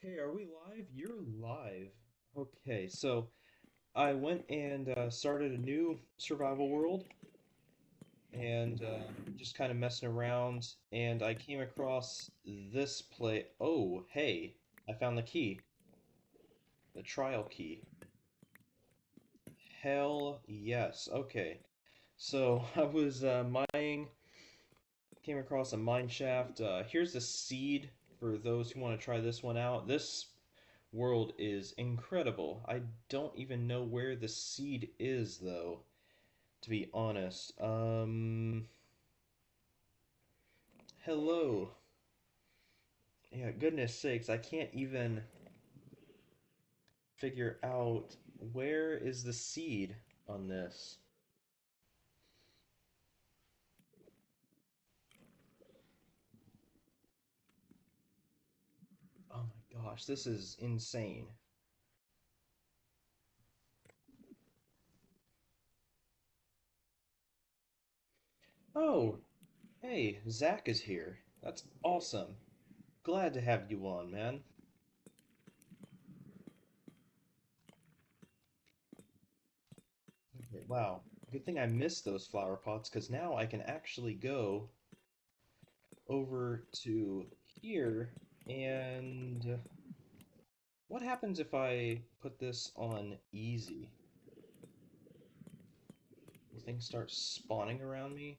Okay, are we live? You're live. Okay, so I went and started a new survival world and just kind of messing around, and I came across this play. Oh, hey, I found the key, the trial key. Hell yes. Okay, so I was mining, came across a mine shaft. Here's the seed for those who want to try this one out. This world is incredible. I don't even know where the seed is, though, to be honest. Hello. Yeah, goodness sakes, I can't even figure out where is the seed on this. Oh my gosh, this is insane. Oh, hey, Zach is here. That's awesome. Glad to have you on, man. Okay, wow. Good thing I missed those flower pots, because now I can actually go over to here and what happens if I put this on easy? Will things start spawning around me?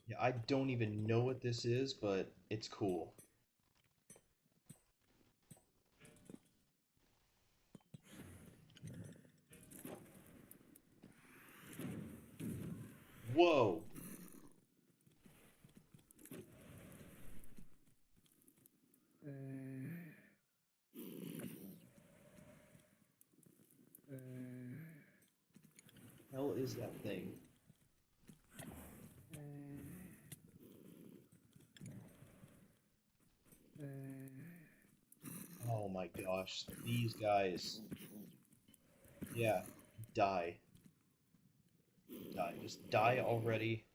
Yeah, I don't even know what this is, but it's cool. Whoa! Hell is that thing? Oh my gosh, these guys. Yeah, die. Die. Just die already.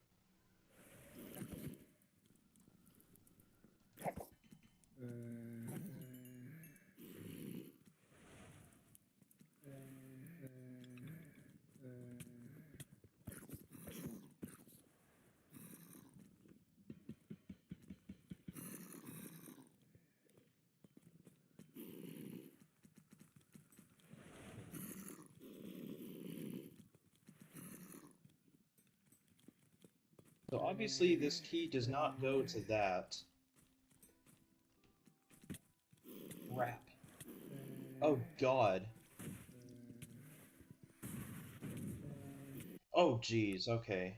So obviously this key does not go to that. Crap. Oh god. Oh geez, okay.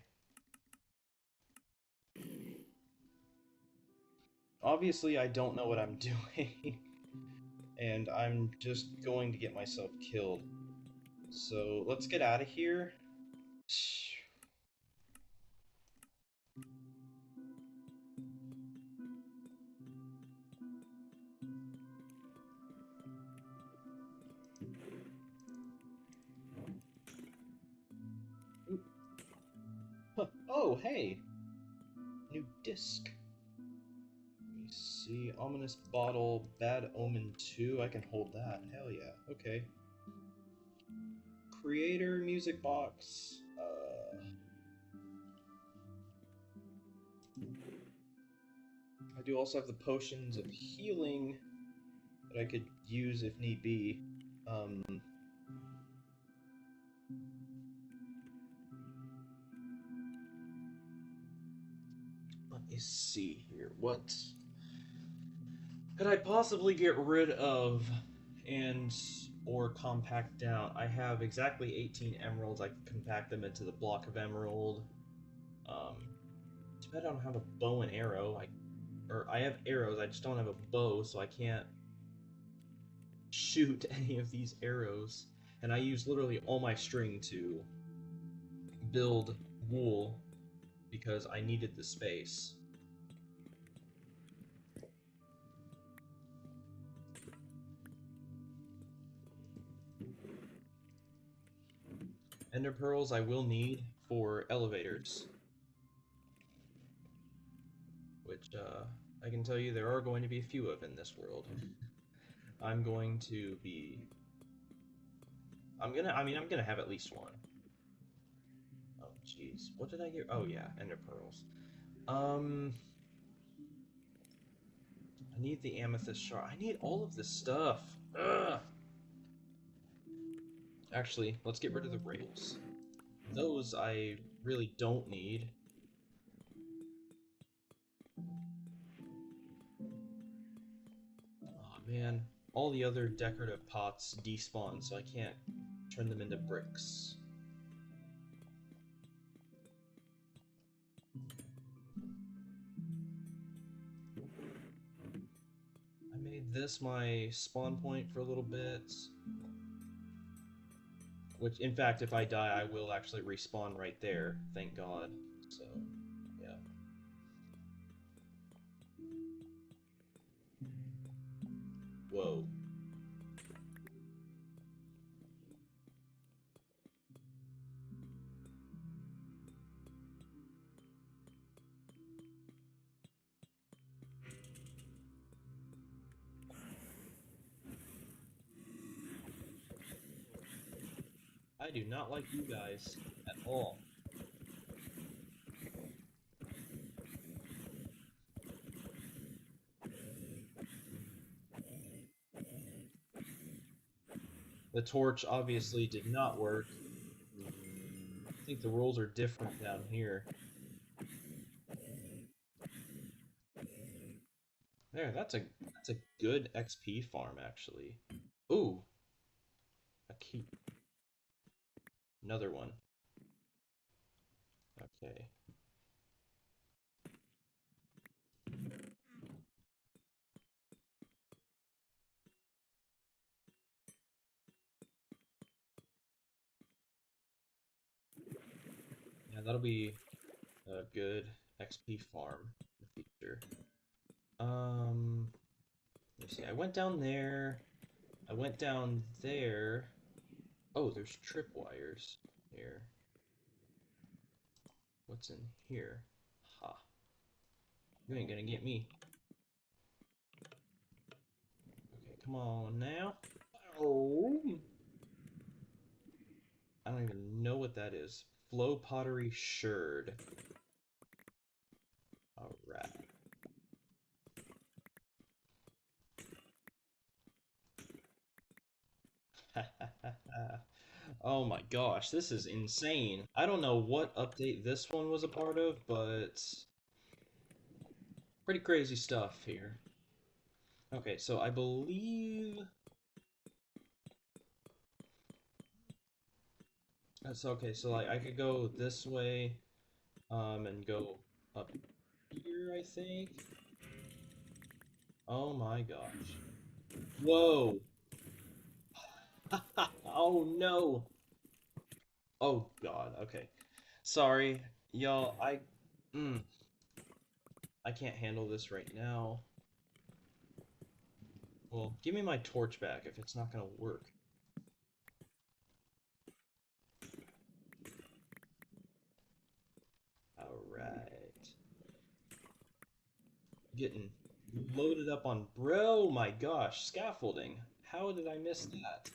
Obviously I don't know what I'm doing. And I'm just going to get myself killed. So let's get out of here. Oh, hey! New disc. Let me see. Ominous bottle, Bad Omen 2. I can hold that. Hell yeah. Okay. Creator music box. I do also have the potions of healing that I could use if need be. Um, Let me see here. What could I possibly get rid of and or compact down? I have exactly 18 emeralds. I can compact them into the block of emerald. Um, Too bad I don't have a bow and arrow. I have arrows. I just don't have a bow, so I can't shoot any of these arrows. And I use literally all my string to build wool because I needed the space. Ender pearls I will need for elevators. Which, I can tell you there are going to be a few of in this world. I'm going to be... I'm gonna have at least one. Oh, jeez. What did I get? Oh, yeah, ender pearls. I need the amethyst shard. I need all of this stuff. Ugh. Actually, let's get rid of the rails. Those I really don't need. Oh man, all the other decorative pots despawn, so I can't turn them into bricks. I made this my spawn point for a little bit. Which, in fact, if I die, I will actually respawn right there, thank God. So, yeah. Whoa. I do not like you guys at all. The torch obviously did not work. I think the rules are different down here. There, that's a good XP farm actually. Ooh, a key. Another one. Okay. Yeah, that'll be a good XP farm in the future. Let me see. I went down there. I went down there. Oh, there's tripwires here. What's in here? Ha. You ain't gonna get me. Okay, come on now. Oh. I don't even know what that is. Flow pottery sherd. Alright. Oh my gosh, this is insane. I don't know what update this one was a part of, but pretty crazy stuff here. Okay, so I believe... So, okay, so like I could go this way, and go up here, I think. Oh my gosh. Whoa! Oh no! Oh god, okay. Sorry, y'all, I can't handle this right now. Well, give me my torch back if it's not gonna work. Alright. Getting loaded up on... Bro, my gosh, scaffolding. How did I miss that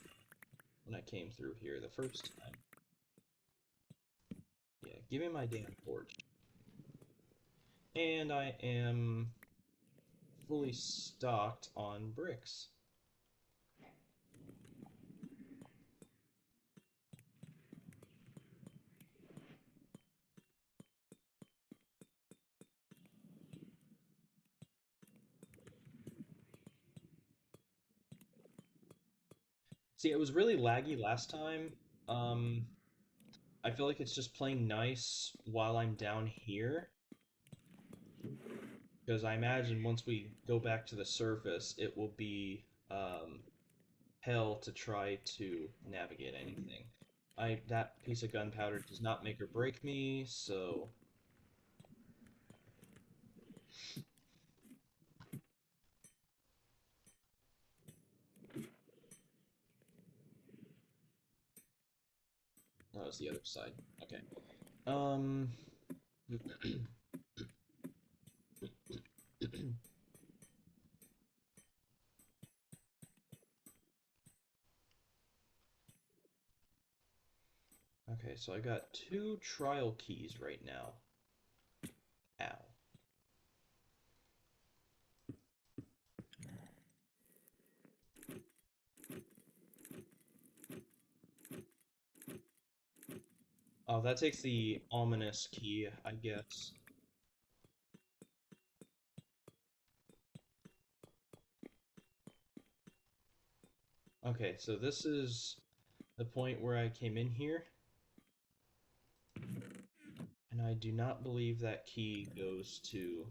when I came through here the first time? Yeah, give me my damn torch. And I am fully stocked on bricks. See, it was really laggy last time. Um, I feel like it's just playing nice while I'm down here. Because I imagine once we go back to the surface, it will be hell to try to navigate anything. That piece of gunpowder does not make or break me, so... Oh, it's the other side. Okay. Um. Okay, so I got 2 trial keys right now. Ow. Oh, that takes the ominous key, I guess. Okay, so this is the point where I came in here, and I do not believe that key goes to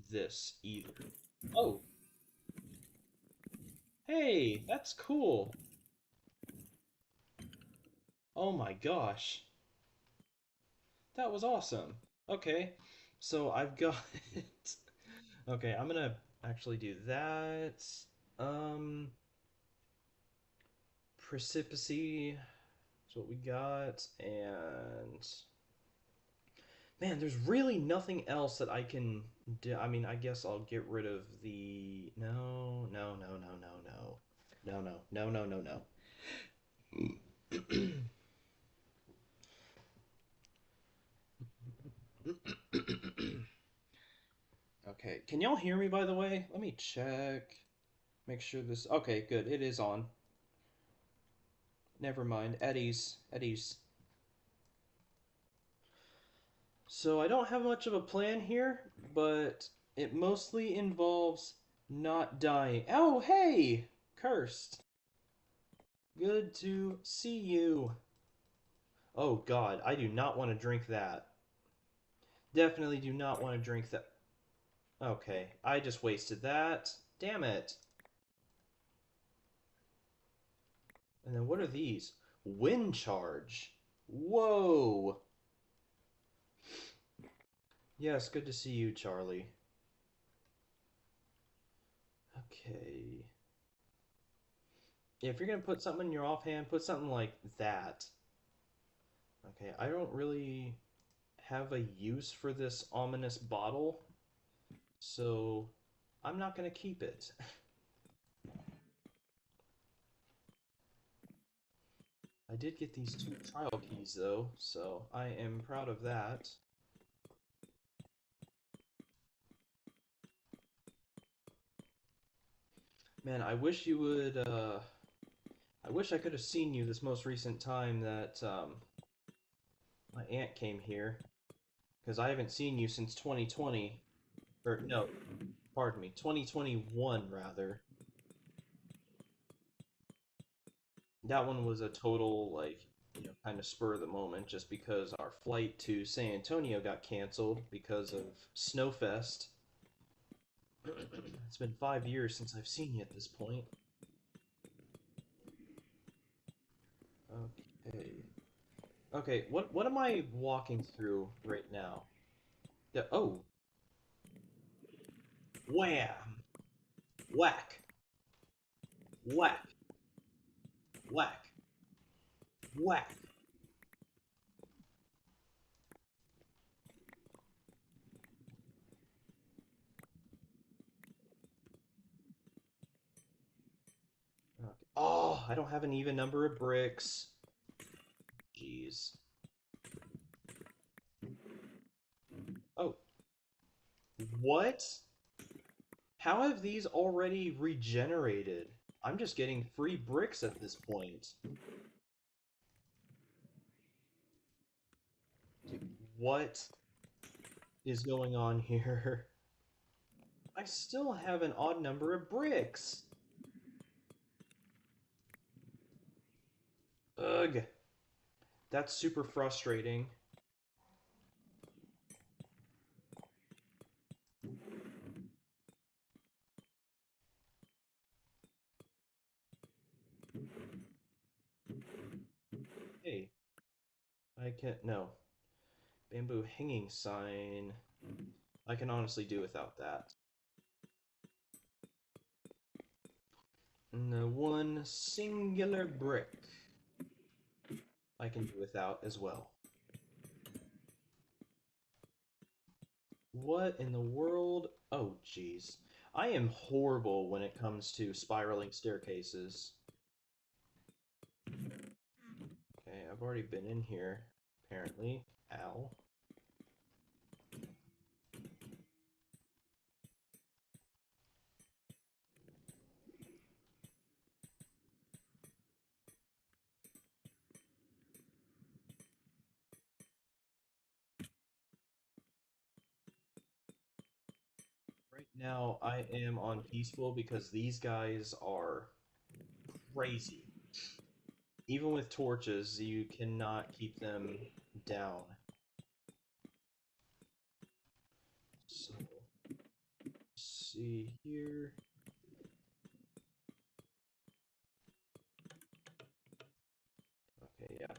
this either. Oh, hey, that's cool. Oh my gosh. That was awesome. Okay, so I've got it. Okay, I'm gonna actually do that. Um, Precipicy is what we got, and man, there's really nothing else that I can do. I mean, I guess I'll get rid of the no, no, no, no, no, no, no, no, no, no, no. Okay, can y'all hear me by the way? Let me check. Make sure this. Okay, good. It is on. Never mind. Eddie's. Eddie's. So I don't have much of a plan here, but it mostly involves not dying. Oh, hey! Cursed. Good to see you. Oh god, I do not want to drink that. Definitely do not want to drink that. Okay, I just wasted that. Damn it. And then what are these? Wind charge. Whoa. Yes, good to see you, Charlie. Okay. If you're gonna put something in your offhand, put something like that. Okay, I don't really have a use for this ominous bottle, so I'm not gonna keep it. I did get these 2 trial keys though, so I am proud of that. Man, I wish you would, I wish I could have seen you this most recent time that, my aunt came here, because I haven't seen you since 2020, or no, pardon me, 2021 rather. That one was a total, like, kind of spur of the moment just because our flight to San Antonio got canceled because of Snowfest. It's been 5 years since I've seen you at this point. Okay. Okay, what am I walking through right now? Oh, wham! Whack! Whack! Whack! Whack! Okay. Oh, I don't have an even number of bricks. Jeez. Oh, what? How have these already regenerated? I'm just getting free bricks at this point. Dude, what is going on here? I still have an odd number of bricks. Ugh. That's super frustrating. Hey, I can't. No. Bamboo hanging sign. I can honestly do without that. And the one singular brick. I can do without as well. What in the world? Oh, jeez. I am horrible when it comes to spiraling staircases. Okay, I've already been in here, apparently. Ow. Right now, I am on peaceful because these guys are crazy. Even with torches, you cannot keep them down. So, see here. Okay, yeah.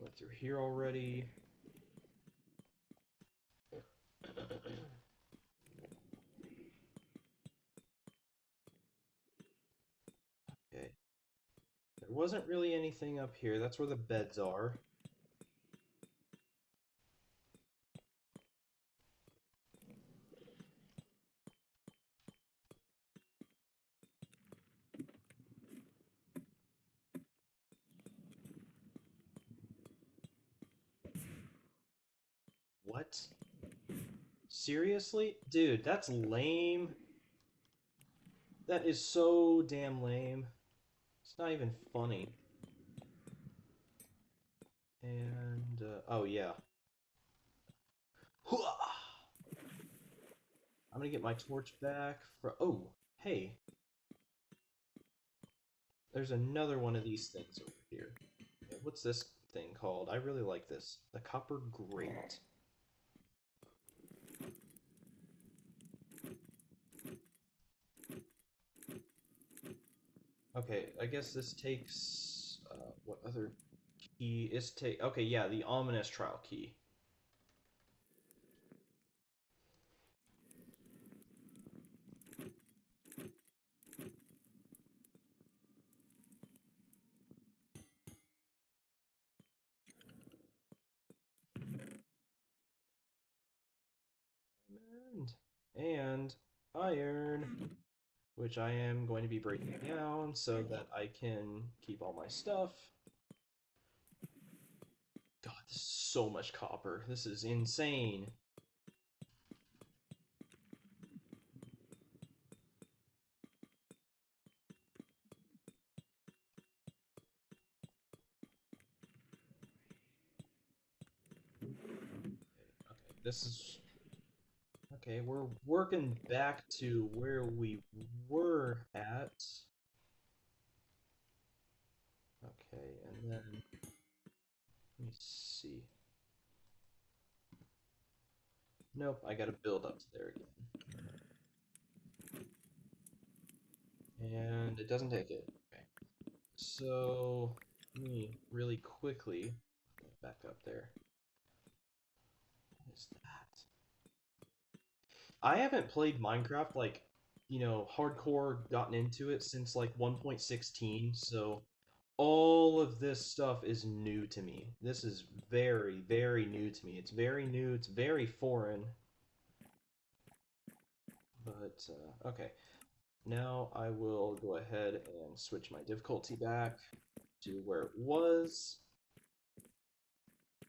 Went through here already. Okay. There wasn't really anything up here. That's where the beds are. What? Seriously? Dude, that's lame. That is so damn lame. It's not even funny. And, oh yeah. I'm gonna get my torch back for. Oh, hey, there's another one of these things over here. Okay, what's this thing called? I really like this. The copper grate. Okay, I guess this takes. What other key is take? Okay, yeah, the ominous trial key. And iron, which I am going to be breaking down so that I can keep all my stuff. God, this is so much copper. This is insane. Okay, this is okay. We're working back to where we were at. Okay, and then let me see. Nope, I gotta build up to there again. And it doesn't take it. Okay. So let me really quickly get back up there. What is that? I haven't played Minecraft like, hardcore gotten into it since like 1.16, so all of this stuff is new to me. This is very, very new to me. It's very new, it's very foreign. But, okay. Now I will go ahead and switch my difficulty back to where it was.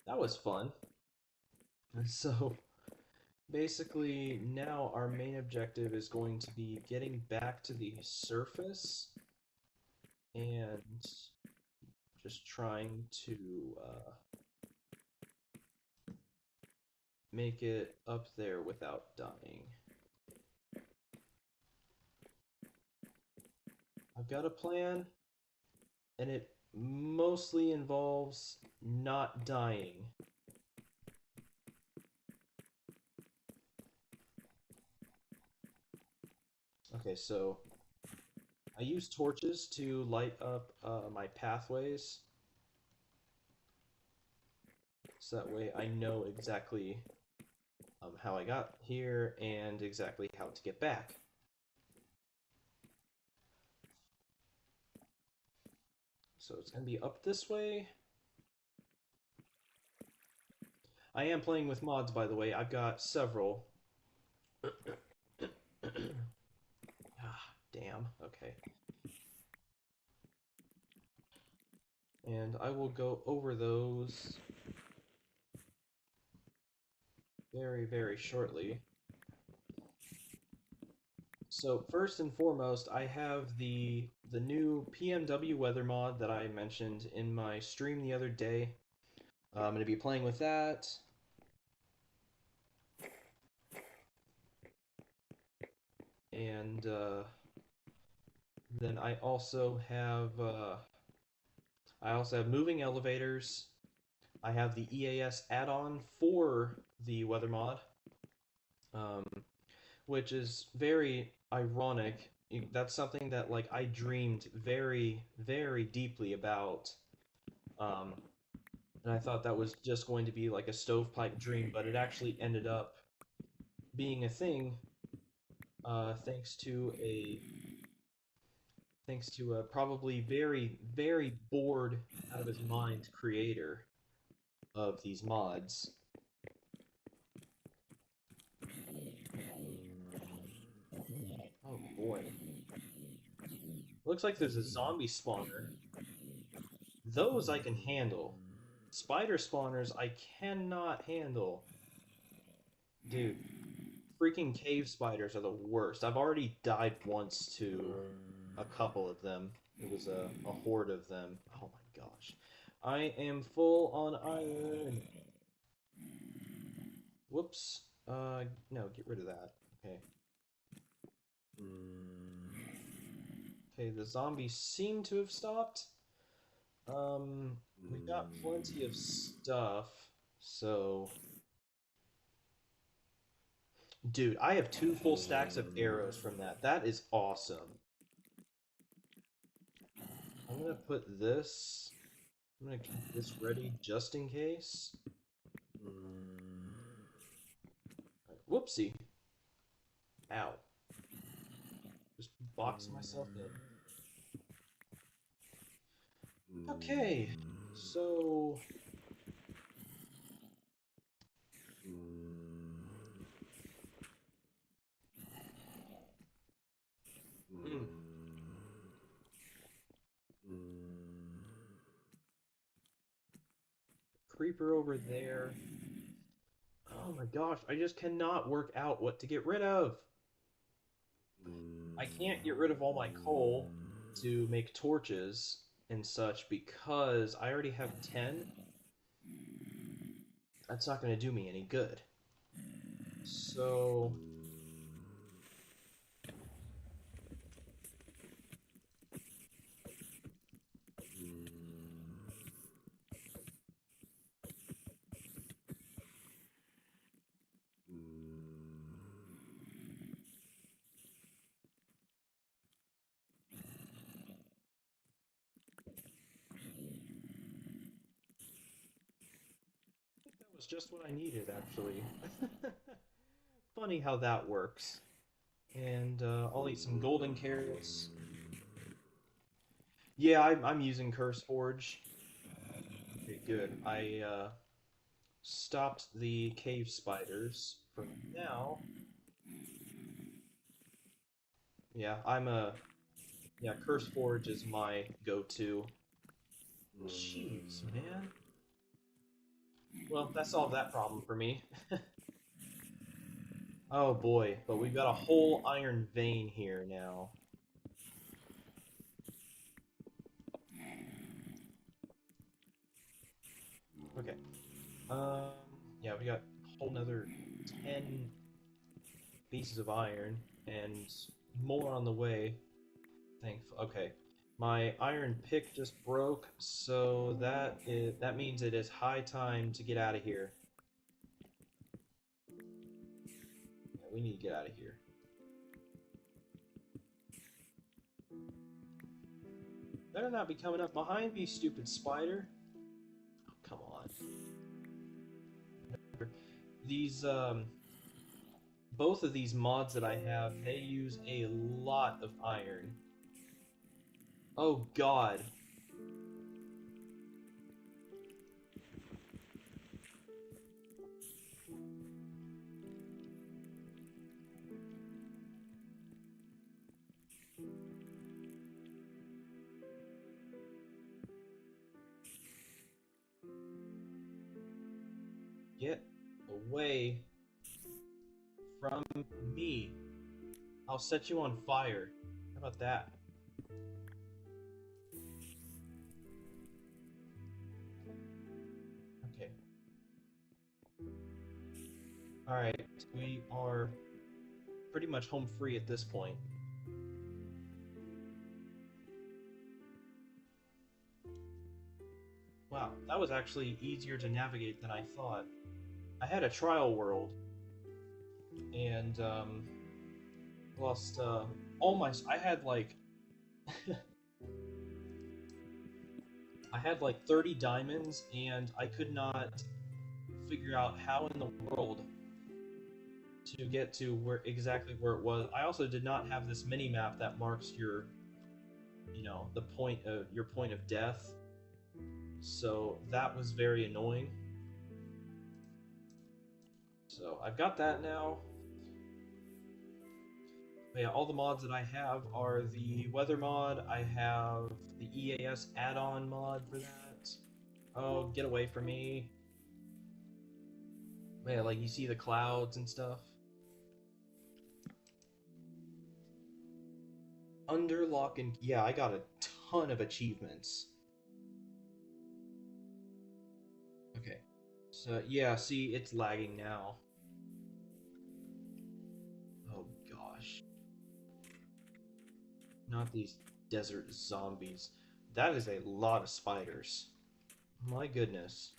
That was fun. So, basically, now our main objective is going to be getting back to the surface and just trying to make it up there without dying. I've got a plan, and it mostly involves not dying. Okay, so I use torches to light up my pathways, so that way I know exactly how I got here and exactly how to get back. So it's going to be up this way. I am playing with mods, by the way. I've got several. Ah, damn. Okay. And I will go over those very, very shortly. So first and foremost, I have the new PMW weather mod that I mentioned in my stream the other day. I'm going to be playing with that. And then I also have moving elevators. I have the EAS add-on for the weather mod, um, which is very ironic. That's something that like I dreamed very, very deeply about, um, and I thought that was just going to be like a stovepipe dream, but it actually ended up being a thing, thanks to a probably very, very bored out of his mind creator of these mods. Oh boy. Looks like there's a zombie spawner. Those I can handle. Spider spawners I cannot handle. Dude, freaking cave spiders are the worst. I've already died once to a couple of them. It was a horde of them. Oh my gosh. I am full on iron. Whoops. No, get rid of that. Okay. Okay, the zombies seem to have stopped. We've got plenty of stuff, so... Dude, I have 2 full stacks of arrows from that. That is awesome. I'm gonna put this... I'm gonna keep this ready just in case. Whoopsie. Ow. Just box myself in. Okay, so... Hmm. Creeper over there. Oh my gosh, I just cannot work out what to get rid of. I can't get rid of all my coal to make torches and such because I already have 10. That's not going to do me any good. So... that was just what I needed, actually. Funny how that works. And I'll eat some golden carrots. Yeah, I'm using CurseForge. Okay, good. I stopped the cave spiders for now. Yeah, yeah, CurseForge is my go-to. Jeez, man. Well, that solved that problem for me. Oh boy, but we've got a whole iron vein here now. Okay. Yeah, we got a whole nother 10 pieces of iron, and more on the way. Okay. My iron pick just broke, so that means it is high time to get out of here. Yeah, we need to get out of here. Better not be coming up behind me, stupid spider. Oh, come on. These, both of these mods that I have, they use a lot of iron. Oh god. Get away from me. I'll set you on fire. How about that? Okay. Alright, we are pretty much home free at this point. Wow, that was actually easier to navigate than I thought. I had a trial world, and lost all my. I had like I had like 30 diamonds, and I could not figure out how in the world to get to where exactly where it was. I also did not have this mini map that marks your, the point of your point of death. So that was very annoying. So I've got that now. But yeah, all the mods that I have are the weather mod. I have the EAS add-on mod for that. Oh, get away from me. Yeah, like you see the clouds and stuff. Under lock and yeah, I got a ton of achievements. Okay. So yeah, see, it's lagging now. Oh gosh. Not these desert zombies. That is a lot of spiders. My goodness.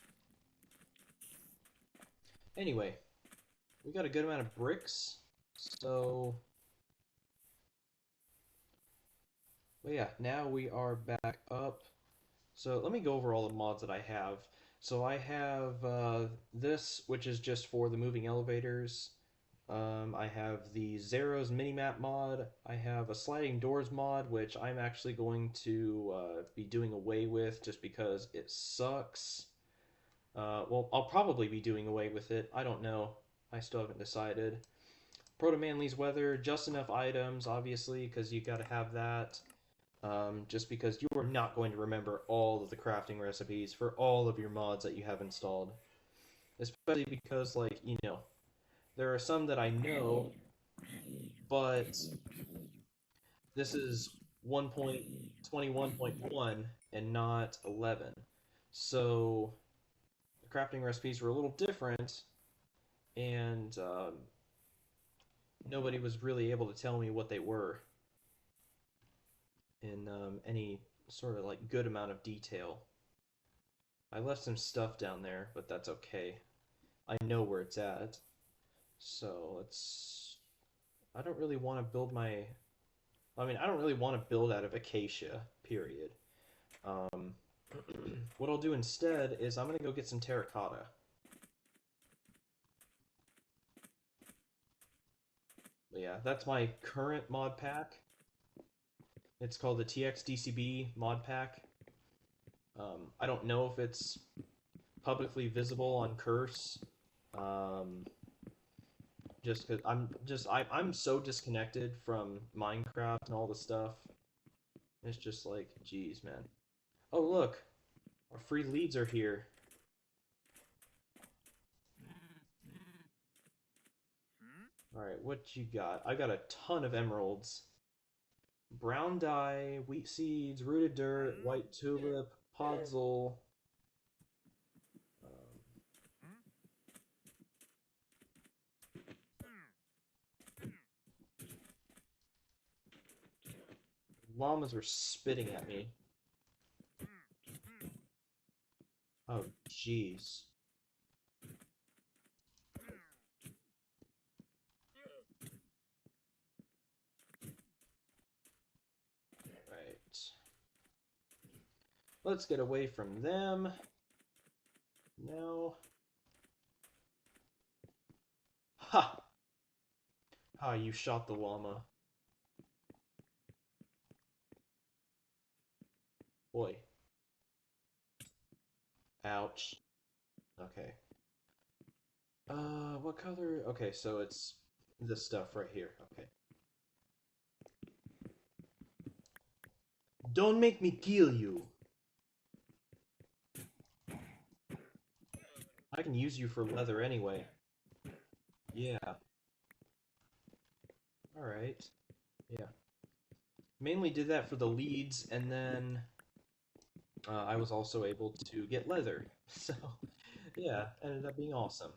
Anyway, we got a good amount of bricks, so... But yeah, now we are back up. So let me go over all the mods that I have. So I have this, which is just for the moving elevators. I have the Zeros minimap mod. I have a sliding doors mod, which I'm actually going to be doing away with just because it sucks. Well, I'll probably be doing away with it. I don't know. I still haven't decided. Proto Manly's weather, just enough items, obviously, because you got to have that. Just because you are not going to remember all of the crafting recipes for all of your mods that you have installed. Especially because, like, there are some that I know, but this is 1.21.1 and not 11. So the crafting recipes were a little different, and nobody was really able to tell me what they were in any sort of like good amount of detail. I left some stuff down there, but that's okay. I know where it's at. So let's. I don't really want to build my. I mean, I don't really want to build out of acacia, period. Um, what I'll do instead is I'm going to go get some terracotta. But yeah, that's my current mod pack. It's called the TXDCB mod pack. I don't know if it's publicly visible on Curse. Um, just because I'm so disconnected from Minecraft and all the stuff. It's just like, geez, man. Oh look, our free leads are here. All right, what you got? I got a ton of emeralds. Brown dye, wheat seeds, rooted dirt, white tulip, podzol. Llamas are spitting at me. Oh, jeez. Right. Let's get away from them. No. Ha! Ah, you shot the llama. Boy. Ouch. Okay. What color? Okay, so it's this stuff right here. Okay. Don't make me kill you. I can use you for leather anyway. Yeah. Alright. Yeah. Mainly did that for the leads, and then I was also able to get leather. So, yeah, ended up being awesome.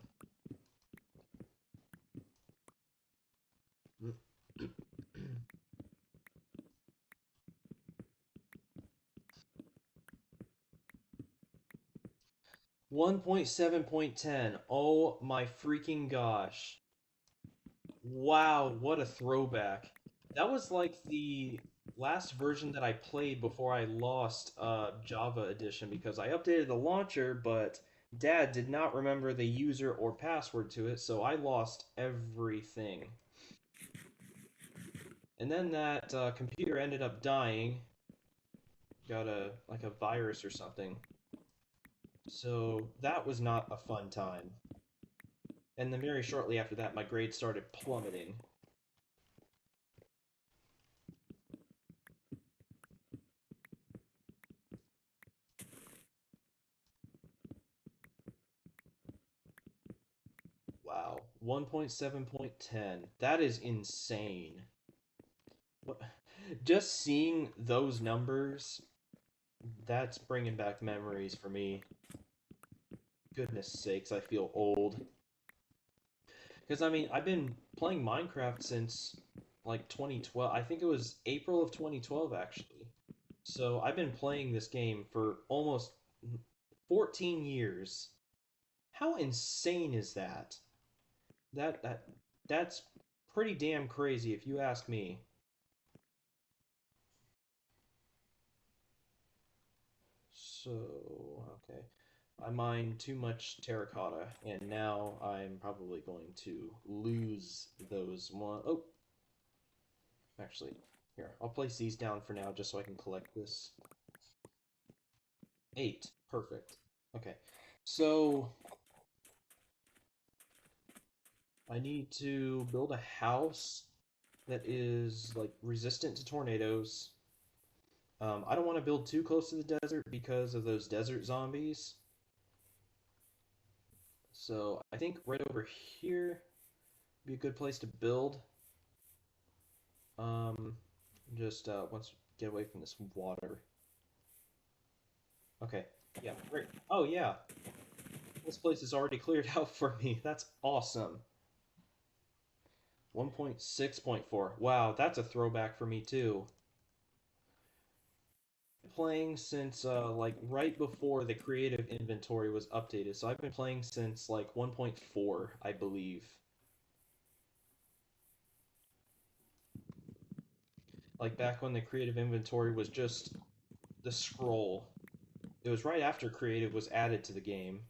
1.7.10. Oh my freaking gosh. Wow, what a throwback. That was like the last version that I played before I lost Java Edition because I updated the launcher, but Dad did not remember the user or password to it, so I lost everything. And then that computer ended up dying, got a like a virus or something. So that was not a fun time. And then very shortly after that, my grades started plummeting. Wow, 1.7.10. That is insane. What? Just seeing those numbers, that's bringing back memories for me. Goodness sakes, I feel old. Because, I mean, I've been playing Minecraft since like 2012. I think it was April of 2012, actually. So I've been playing this game for almost 14 years. How insane is that? That that that's pretty damn crazy if you ask me. So, okay. I mined too much terracotta, and now I'm probably going to lose those one. Oh, actually, here, I'll place these down for now just so I can collect this. 8. Perfect. Okay. So, I need to build a house that is, like, resistant to tornadoes. I don't want to build too close to the desert because of those desert zombies. So, I think right over here would be a good place to build. Um, just once get away from this water. Okay. Yeah, great. Oh yeah, this place is already cleared out for me. That's awesome. 1.6.4. Wow, that's a throwback for me too. Playing since like right before the creative inventory was updated. So I've been playing since like 1.4, I believe. Like back when the creative inventory was just the scroll. It was right after creative was added to the game.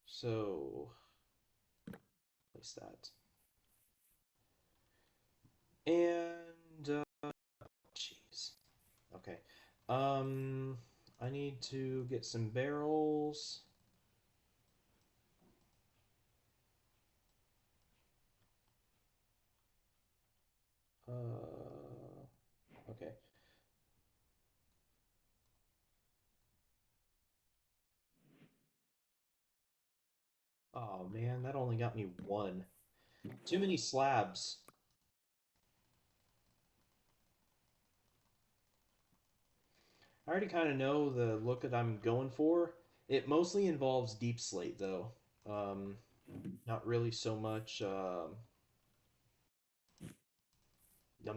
So place that. And jeez. Okay. Um, I need to get some barrels. Okay. Oh man, that only got me one. Too many slabs. I already kind of know the look that I'm going for. It mostly involves deep slate though. Um, Not really so much. Num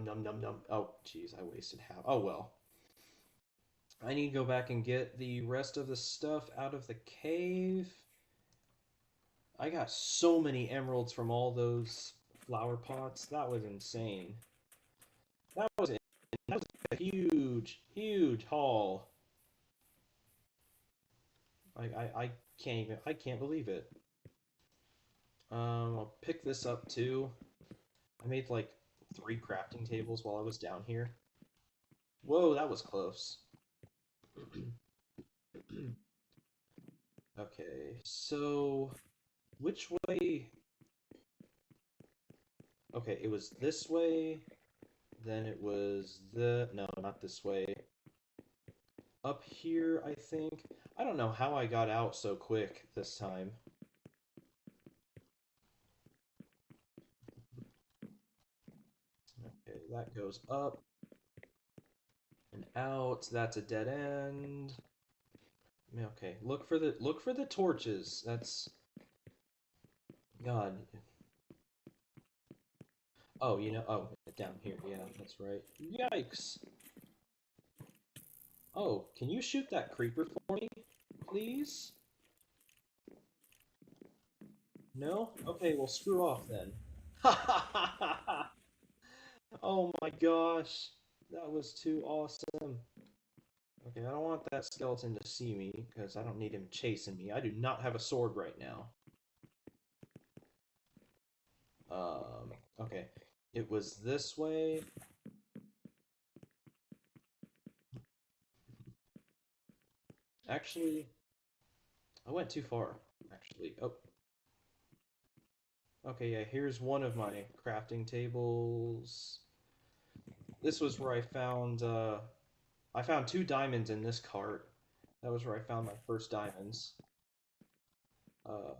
num num num. Oh, jeez, I wasted half. Oh well. I need to go back and get the rest of the stuff out of the cave. I got so many emeralds from all those flower pots. That was insane. That was that was a huge, huge haul. I can't even I can't believe it. I'll pick this up too. I made like 3 crafting tables while I was down here. Whoa, that was close. Okay, so which way? Okay, it was this way. Then it was no, not this way. Up here, I think. I don't know how I got out so quick this time. Okay, that goes up and out. That's a dead end. Okay, look for the torches. That's God. Oh, down here. Yeah, that's right. Yikes. Oh, can you shoot that creeper for me, please? No? Okay, well, screw off then. Ha ha ha ha ha! Oh my gosh, that was too awesome. Okay, I don't want that skeleton to see me, because I don't need him chasing me. I do not have a sword right now. Okay. It was this way. Actually, I went too far, actually. Oh, okay, yeah, here's one of my crafting tables. This was where I found two diamonds in this cart. That was where I found my first diamonds. Right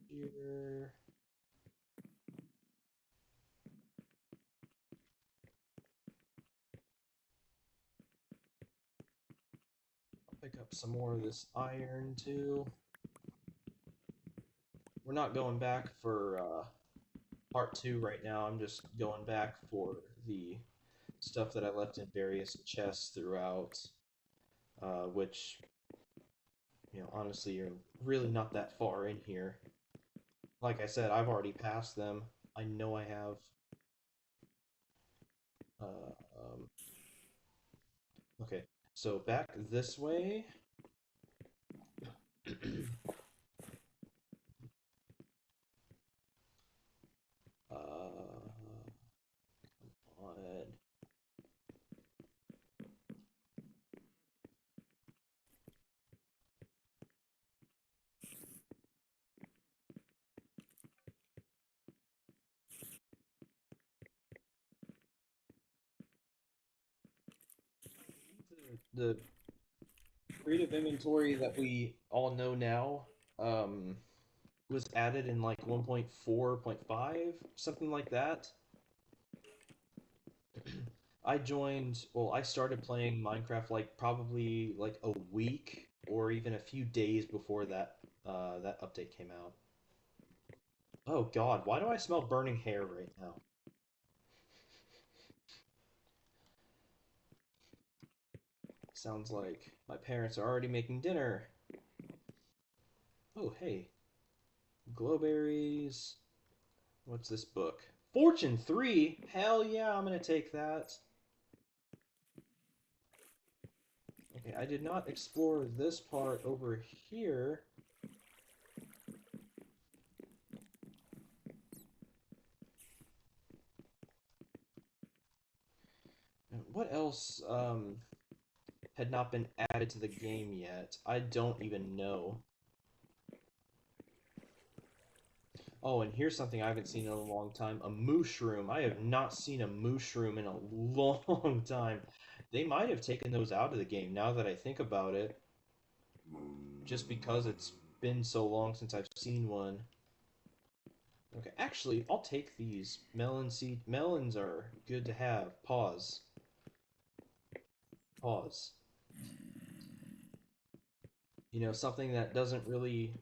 here. I'll pick up some more of this iron too. We're not going back for part two right now. I'm just going back for the stuff that I left in various chests throughout, which, honestly, you're really not that far in here. Like I said, I've already passed them. I know I have. Um, okay, so back this way. On. The creative inventory that we all know now was added in like 1.4.5, something like that. I started playing Minecraft like probably like a week or even a few days before that update came out. Oh God, why do I smell burning hair right now? Sounds like my parents are already making dinner. Oh, hey, glowberries. What's this book? Fortune 3? Hell yeah, I'm gonna take that. Okay, I did not explore this part over here. What else had not been added to the game yet? I don't even know. Oh, and here's something I haven't seen in a long time. A mushroom. I have not seen a mushroom in a long time. They might have taken those out of the game now that I think about it. Just because it's been so long since I've seen one. Okay, actually, I'll take these. Melon seed. Melons are good to have. Pause. Pause. Something that doesn't really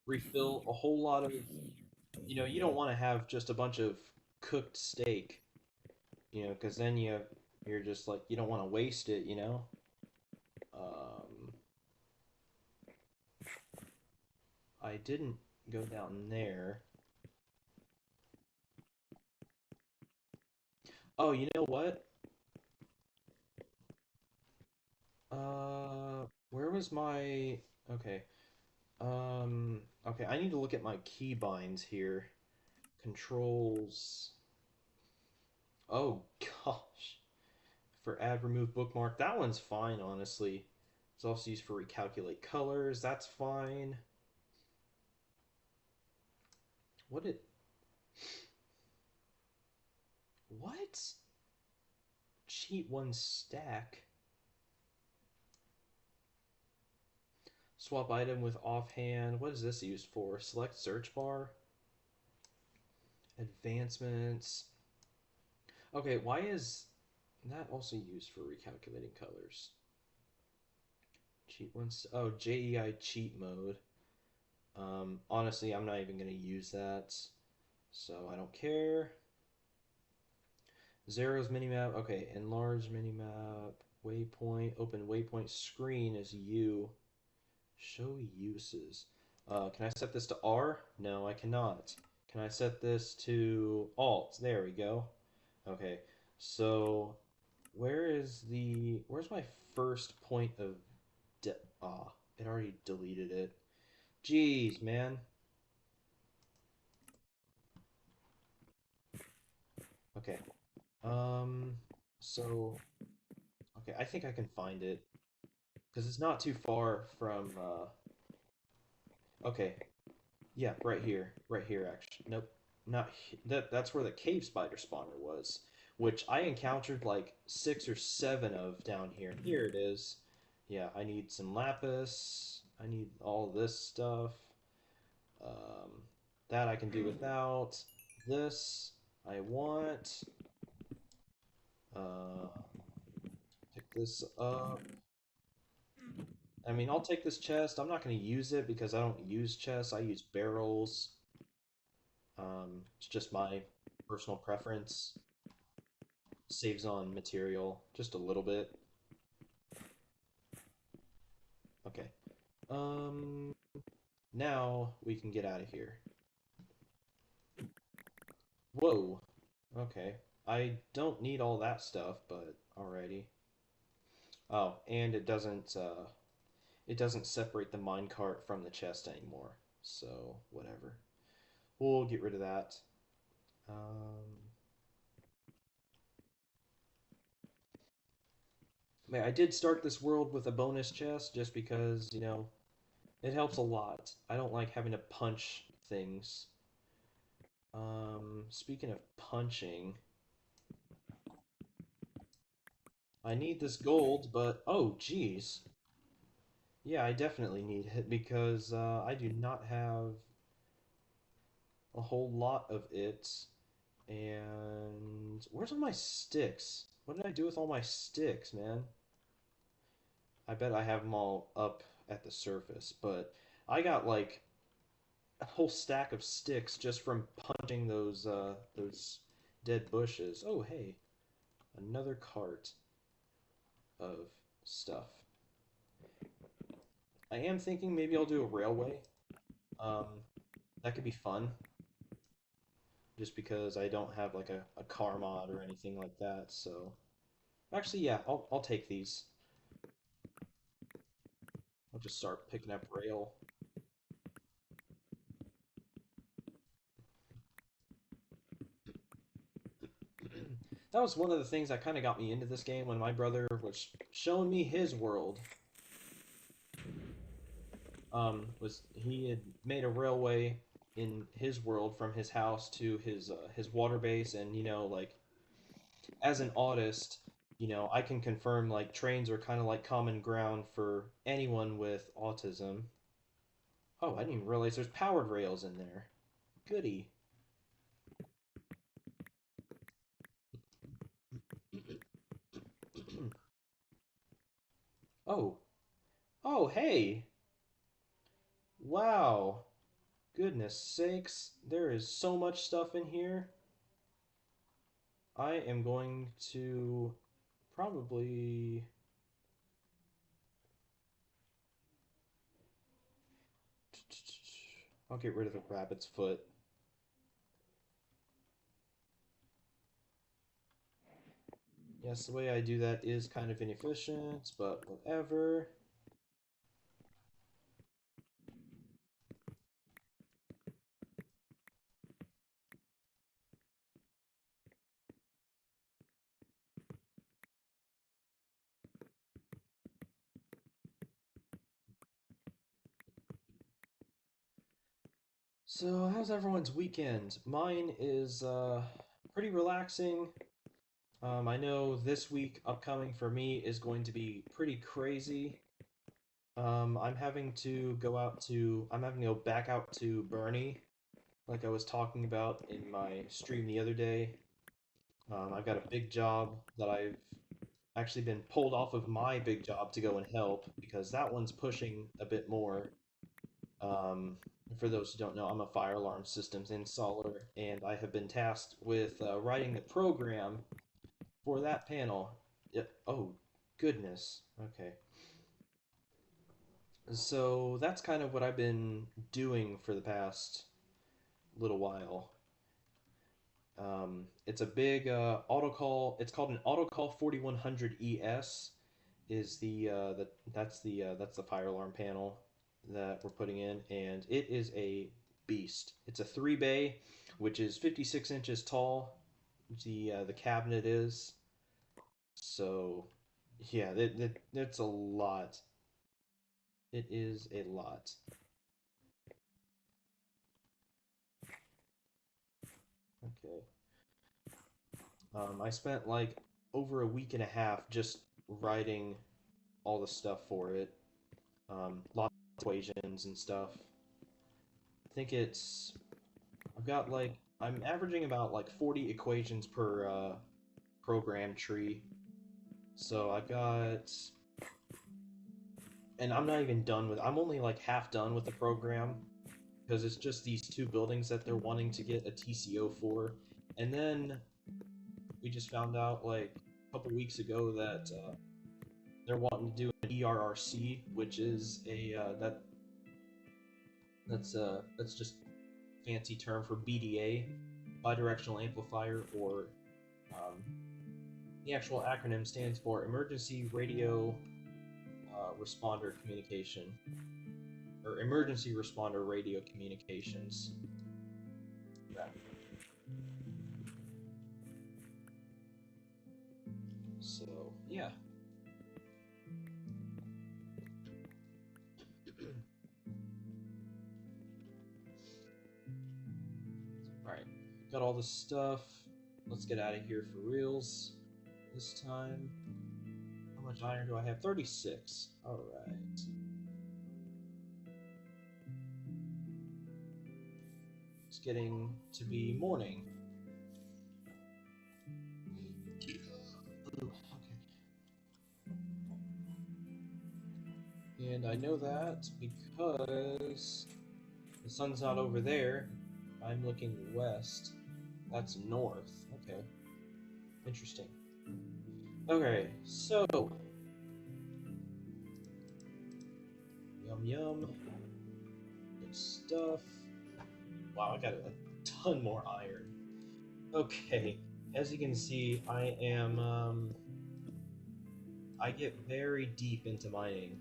refill a whole lot of. You don't want to have just a bunch of cooked steak, because then you're just like you don't want to waste it. Um, I didn't go down there. Oh, you know what? Where was my? Okay. Okay, I need to look at my keybinds here. Controls. Oh gosh. For add remove bookmark. That one's fine, honestly. It's also used for recalculate colors. That's fine. What did What? Cheat one stack. Swap item with offhand. What is this used for? Select search bar. Advancements. Okay, why is that also used for recalculating colors? Cheat once. Oh, JEI cheat mode. Honestly, I'm not even going to use that, so I don't care. Zero's minimap. Okay, enlarge minimap. Waypoint. Open waypoint screen is U. Show uses. Can I set this to R? No, I cannot. Can I set this to Alt? There we go. Okay, so where's my first point of it already deleted it. Jeez, man. Okay. Um, so okay, I think I can find it because it's not too far from okay. Yeah, right here actually. Nope. That's where the cave spider spawner was, which I encountered like 6 or 7 of down here. Here it is. Yeah, I need some lapis. I need all this stuff. Um, that I can do without. This I want. Uh, pick this up. I mean, I'll take this chest. I'm not going to use it because I don't use chests. I use barrels. It's just my personal preference. Saves on material just a little bit. Okay. Um, Now we can get out of here. Whoa. Okay. I don't need all that stuff, but alrighty. Oh, and it doesn't separate the minecart from the chest anymore. So, whatever. We'll get rid of that. Um, I did start this world with a bonus chest just because, it helps a lot. I don't like having to punch things. Speaking of punching, I need this gold, but oh, geez. Yeah, I definitely need it because I do not have a whole lot of it. And where's all my sticks? What did I do with all my sticks, man? I bet I have them all up at the surface, but I got like a whole stack of sticks just from punching those dead bushes. Oh, hey, another cart of stuff. I am thinking maybe I'll do a railway. Um, that could be fun, just because I don't have like a car mod or anything like that. So actually, yeah, I'll take these. I'll just start picking up rail. That was one of the things that kind of got me into this game when my brother was showing me his world. Was he had made a railway in his world from his house to his water base, and like as an autist, I can confirm like trains are kind of like common ground for anyone with autism. Oh, I didn't even realize there's powered rails in there. Goody. Oh, oh, hey! Wow. Goodness sakes, there is so much stuff in here. I am going to probably. I'll get rid of the rabbit's foot. Yes, the way I do that is kind of inefficient, but whatever. So, how's everyone's weekend? Mine is pretty relaxing. I know this week upcoming for me is going to be pretty crazy. I'm having to go back out to Bernie, like I was talking about in my stream the other day. I've got a big job that I've actually been pulled off of my big job to go and help because that one's pushing a bit more. Um, for those who don't know, I'm a fire alarm systems installer, and I have been tasked with writing the program for that panel. Oh, goodness. Okay. So that's kind of what I've been doing for the past little while. It's a big autocall. It's called an autocall 4100 ES. Is that's the fire alarm panel that we're putting in, and it is a beast. It's a 3 bay, which is 56 inches tall. The cabinet is so yeah. That's a lot. It is a lot. Okay. I spent like over a week and a half just writing all the stuff for it. Lots of equations and stuff. I think I'm averaging about like 40 equations per program tree. So and I'm not even done with, I'm only like half done with the program because it's just these two buildings that they're wanting to get a TCO for. And then we just found out like a couple weeks ago that they're wanting to do an ERRC, which is that's just fancy term for BDA, bidirectional amplifier, or um, the actual acronym stands for Emergency Radio Responder Communication, or Emergency Responder Radio Communications. Yeah. So yeah. Alright, got all this stuff. Let's get out of here for reals this time. How much iron do I have? 36. Alright. It's getting to be morning. Okay. And I know that because the sun's not over there. I'm looking west. That's north. Okay. Interesting. Okay, so. Yum yum. Good stuff. Wow, I got a ton more iron. Okay, as you can see, I get very deep into mining.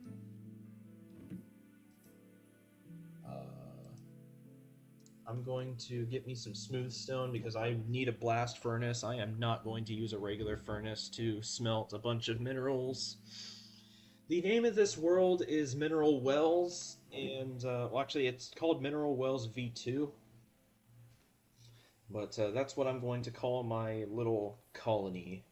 I'm going to get me some smooth stone because I need a blast furnace. I am not going to use a regular furnace to smelt a bunch of minerals. The name of this world is Mineral Wells, and well, actually, it's called Mineral Wells V2. But that's what I'm going to call my little colony.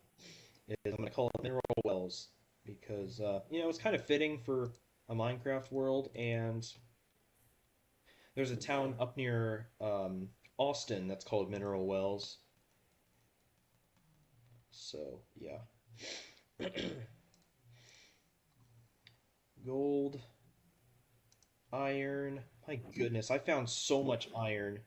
I'm going to call it Mineral Wells because it's kind of fitting for a Minecraft world, and there's a town up near Austin that's called Mineral Wells. So, yeah. Gold, iron. My goodness, I found so much iron.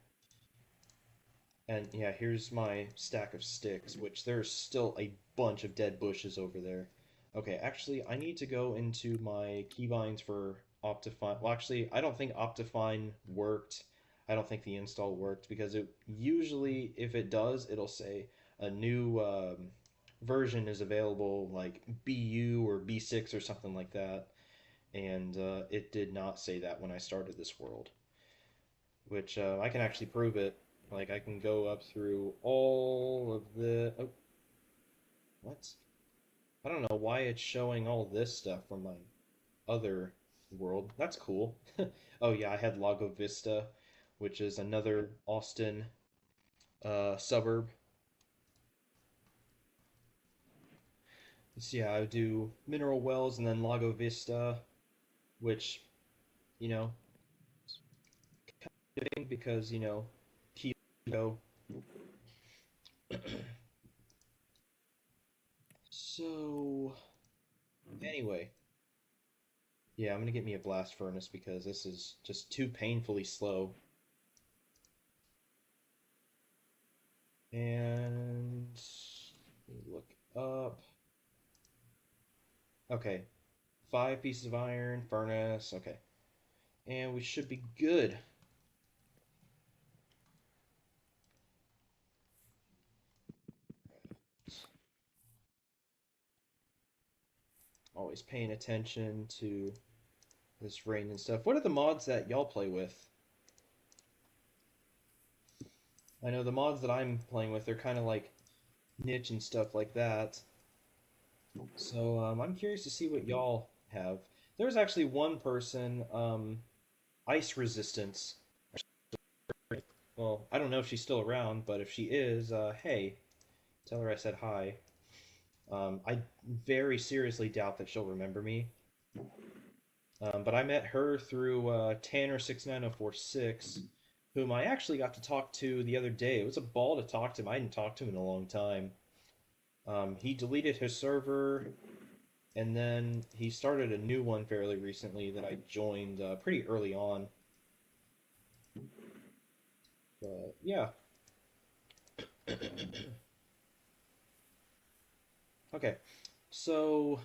And yeah, here's my stack of sticks, which there's still a bunch of dead bushes over there. Okay, actually, I need to go into my keybinds for Optifine. Well, actually, I don't think Optifine worked. I don't think the install worked because it usually, if it does, it'll say a new version is available, like BU or B6 or something like that. And it did not say that when I started this world, which I can actually prove it. Like, I can go up through all of the... Oh, what? I don't know why it's showing all this stuff from my other world. That's cool. Oh yeah, I had Lago Vista, which is another Austin suburb. So yeah, I would do Mineral Wells and then Lago Vista, which, you know, because, Kilo. So, anyway, yeah, I'm gonna get me a blast furnace because this is just too painfully slow. And let me look up. Okay, 5 pieces of iron, furnace. Okay, and we should be good. Always paying attention to this rain and stuff. What are the mods that y'all play with? I know the mods that I'm playing with, they're kind of like niche and stuff like that. So I'm curious to see what y'all have. There's actually one person, Ice Resistance. Well, I don't know if she's still around, but if she is, hey, tell her I said hi. I very seriously doubt that she'll remember me. But I met her through Tanner69046, whom I actually got to talk to the other day. It was a ball to talk to him. I hadn't talked to him in a long time. He deleted his server, and then he started a new one fairly recently that I joined pretty early on. But yeah. Okay, so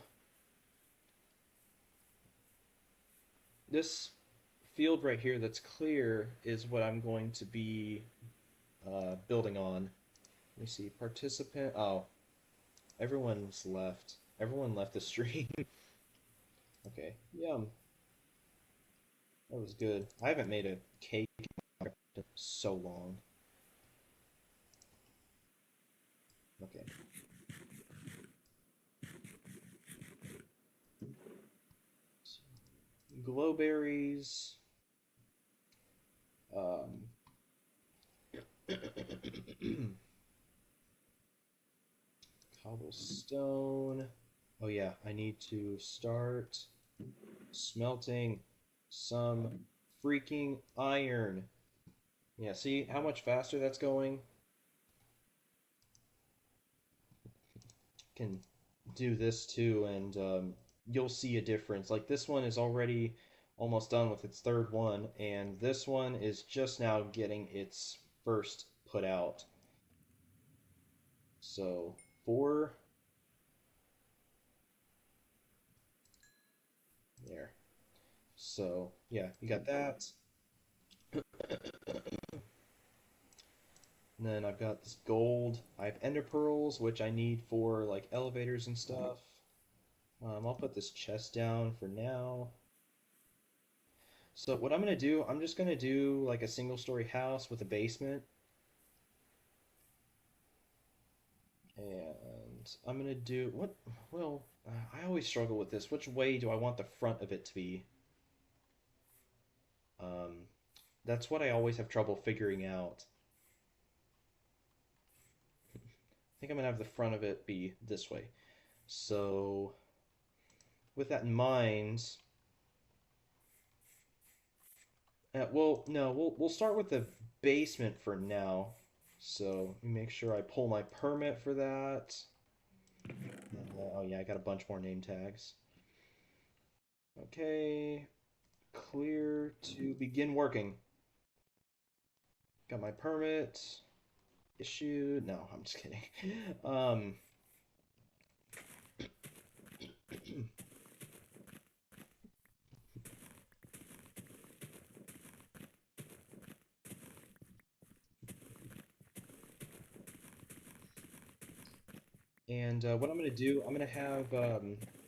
this field right here that's clear is what I'm going to be building on. Let me see, participant. Oh, everyone's left. Everyone left the stream. Okay, yum. That was good. I haven't made a cake in so long. Okay. Glowberries. Um, cobblestone. Oh yeah, I need to start smelting some freaking iron. Yeah, see how much faster that's going? Can do this too, and you'll see a difference. Like this one is already almost done with its third one, and this one is just now getting its first put out. So, four. There. So, yeah, you got that. And then I've got this gold. I have ender pearls, which I need for like elevators and stuff. I'll put this chest down for now. So what I'm gonna do, I'm just gonna do like a single story house with a basement. And I'm gonna do what? Well, I always struggle with this. Which way do I want the front of it to be? Um, that's what I always have trouble figuring out. I think I'm gonna have the front of it be this way. So, with that in mind, well, no, we'll start with the basement for now. So, let me make sure I pull my permit for that. Oh yeah, I got a bunch more name tags. Okay, clear to begin working. Got my permit issued. No, I'm just kidding. Um, and what I'm gonna do, I'm gonna have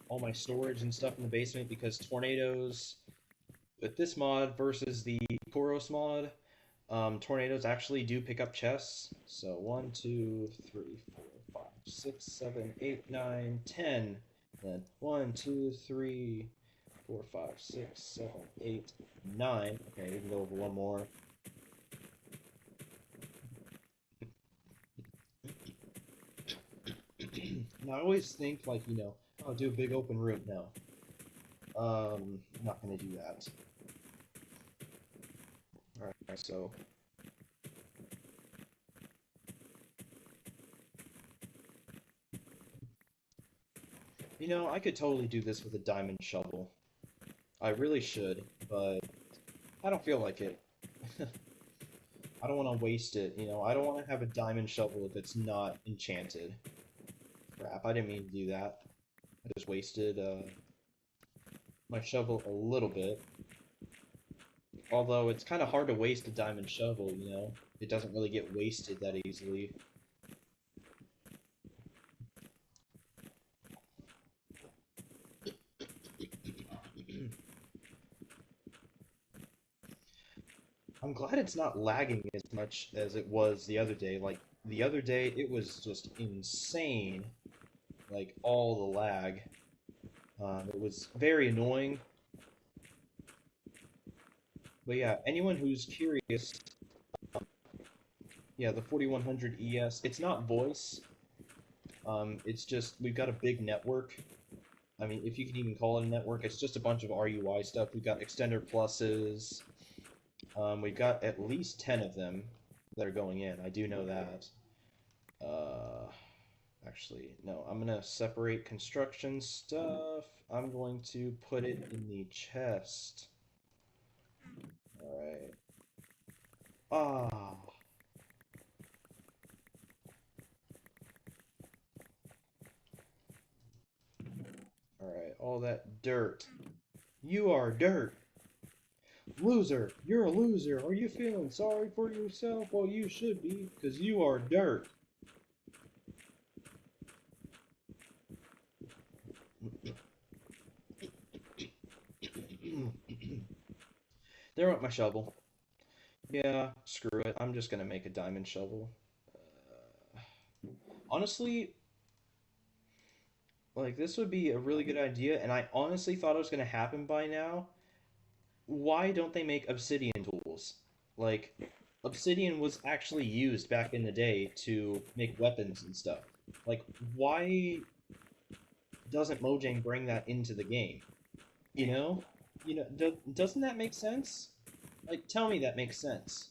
all my storage and stuff in the basement because tornadoes with this mod versus the Koros mod, tornadoes actually do pick up chests. So 1, 2, 3, 4, 5, 6, 7, 8, 9, 10. Then 1, 2, 3, 4, 5, 6, 7, 8, 9. Okay, we can go over one more. And I always think, like, oh, do a big open room. No. I'm not gonna do that. Alright, so... I could totally do this with a diamond shovel. I really should, but I don't feel like it. I don't want to waste it, I don't want to have a diamond shovel if it's not enchanted. Crap, I didn't mean to do that. I just wasted my shovel a little bit. Although it's kind of hard to waste a diamond shovel, It doesn't really get wasted that easily. I'm glad it's not lagging as much as it was the other day. Like, the other day, it was just insane. Like, all the lag. It was very annoying. But yeah, anyone who's curious, yeah, the 4100 ES, it's not voice. It's just, we've got a big network. I mean, if you can even call it a network, it's just a bunch of RUI stuff. We've got extender pluses. We've got at least 10 of them that are going in. I do know that. Actually, no, I'm going to separate construction stuff. I'm going to put it in the chest. Alright. Ah. Alright, all that dirt. You are dirt. Loser, you're a loser. Are you feeling sorry for yourself? Well, you should be, because you are dirt. There went my shovel. Yeah, screw it. I'm just gonna make a diamond shovel. Honestly, like, this would be a really good idea, and I honestly thought it was gonna happen by now. Why don't they make obsidian tools? Like, obsidian was actually used back in the day to make weapons and stuff. Like, why doesn't Mojang bring that into the game? You know? Doesn't that make sense? Like, tell me that makes sense.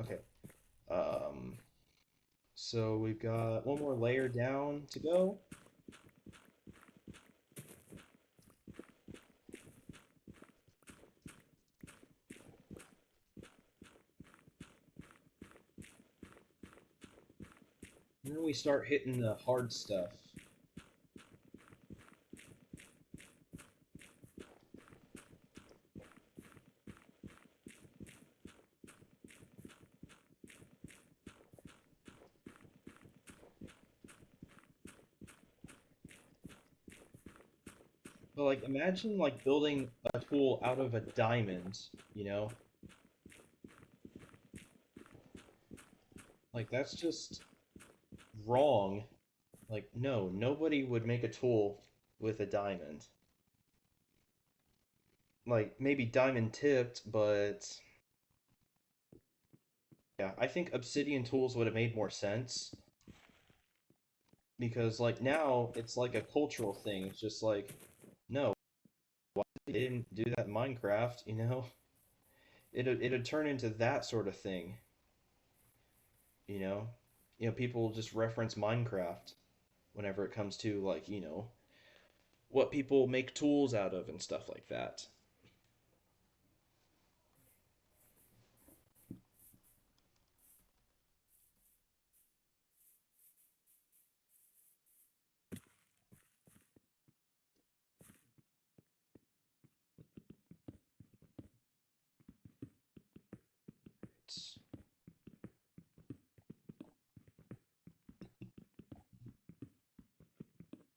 Okay. Um, so we've got one more layer down to go. And then we start hitting the hard stuff. But like, imagine like building a tool out of a diamond, you know? Like, that's just wrong. Like, no, nobody would make a tool with a diamond. Like, maybe diamond tipped, but yeah, I think obsidian tools would have made more sense. Because, like, now it's like a cultural thing. It's just like, no, why they didn't do that in Minecraft, you know? It'd turn into that sort of thing, you know? People just reference Minecraft whenever it comes to, like, what people make tools out of and stuff like that.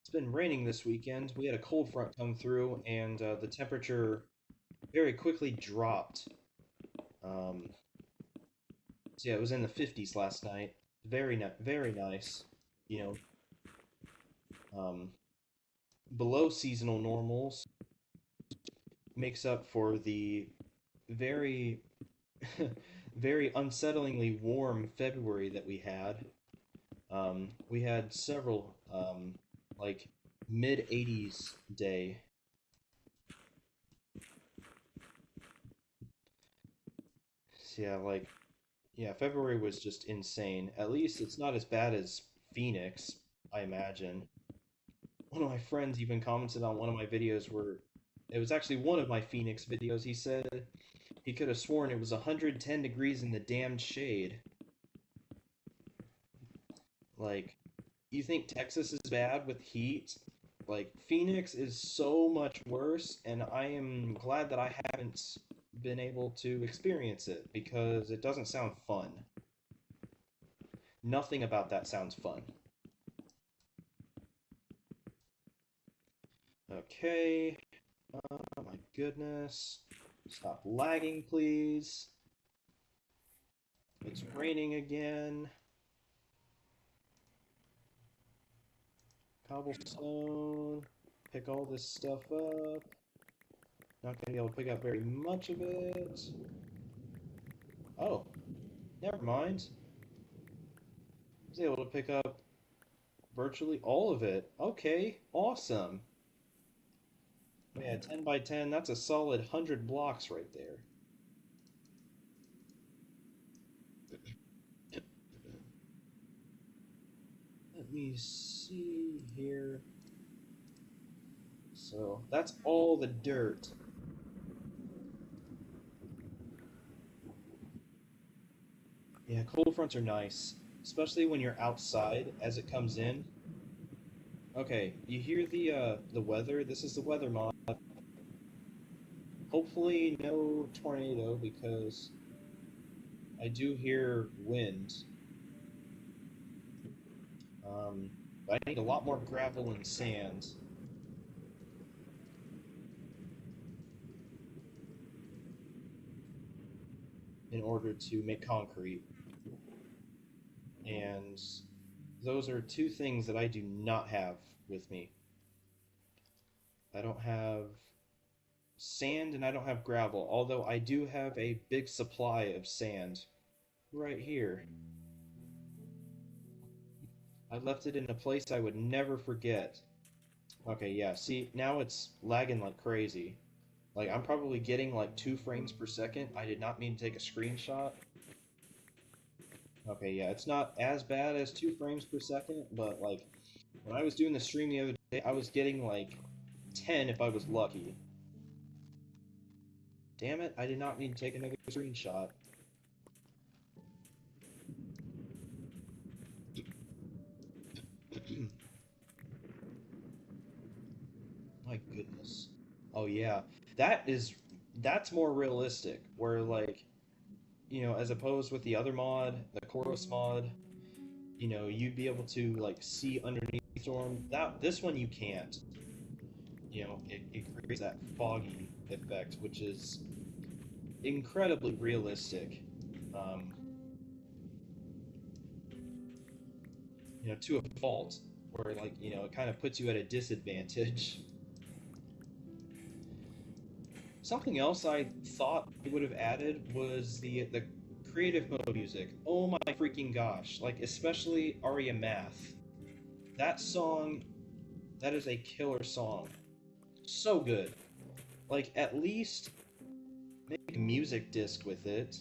It's been raining this weekend. We had a cold front come through, and the temperature very quickly dropped. Um, So yeah, it was in the 50s last night. Very nice. You know, um, below seasonal normals makes up for the very very unsettlingly warm February that we had. We had several like mid 80s day. So yeah, like yeah, February was just insane. At least it's not as bad as Phoenix, I imagine. One of my friends even commented on one of my videos where it was actually one of my Phoenix videos. He said he could have sworn it was 110 degrees in the damned shade. Like, you think Texas is bad with heat? Like, Phoenix is so much worse, and I am glad that I haven't been able to experience it because it doesn't sound fun. Nothing about that sounds fun. Okay. Oh my goodness. Stop lagging, please. It's raining again. Cobblestone. Pick all this stuff up. Not gonna be able to pick up very much of it. Oh, never mind. I was able to pick up virtually all of it. Okay, awesome. Yeah, 10 by 10, that's a solid 100 blocks right there. Let me see here. So, that's all the dirt. Yeah, cold fronts are nice, especially when you're outside as it comes in. Okay, you hear the weather? This is the weather mod. Hopefully no tornado because I do hear wind. But I need a lot more gravel and sand in order to make concrete. And those are two things that I do not have with me. I don't have sand and I don't have gravel, although I do have a big supply of sand right here. I left it in a place I would never forget. Okay, yeah, see, now it's lagging like crazy. Like, I'm probably getting like 2 frames per second. I did not mean to take a screenshot. Okay, yeah, it's not as bad as 2 frames per second, but like, when I was doing the stream the other day, I was getting like 10 if I was lucky. Damn it, I did not mean to take another screenshot. My goodness. Oh yeah. That is that's more realistic where like, as opposed with the other mod, the Chorus mod, you'd be able to like see underneath the storm. That this one you can't. It creates that foggy effect, which is incredibly realistic. Um, to a fault, where like, it kind of puts you at a disadvantage. Something else I thought they would have added was the creative mode music. Oh my freaking gosh! Like especially Aria Math. That song, that is a killer song. So good. Like at least make a music disc with it.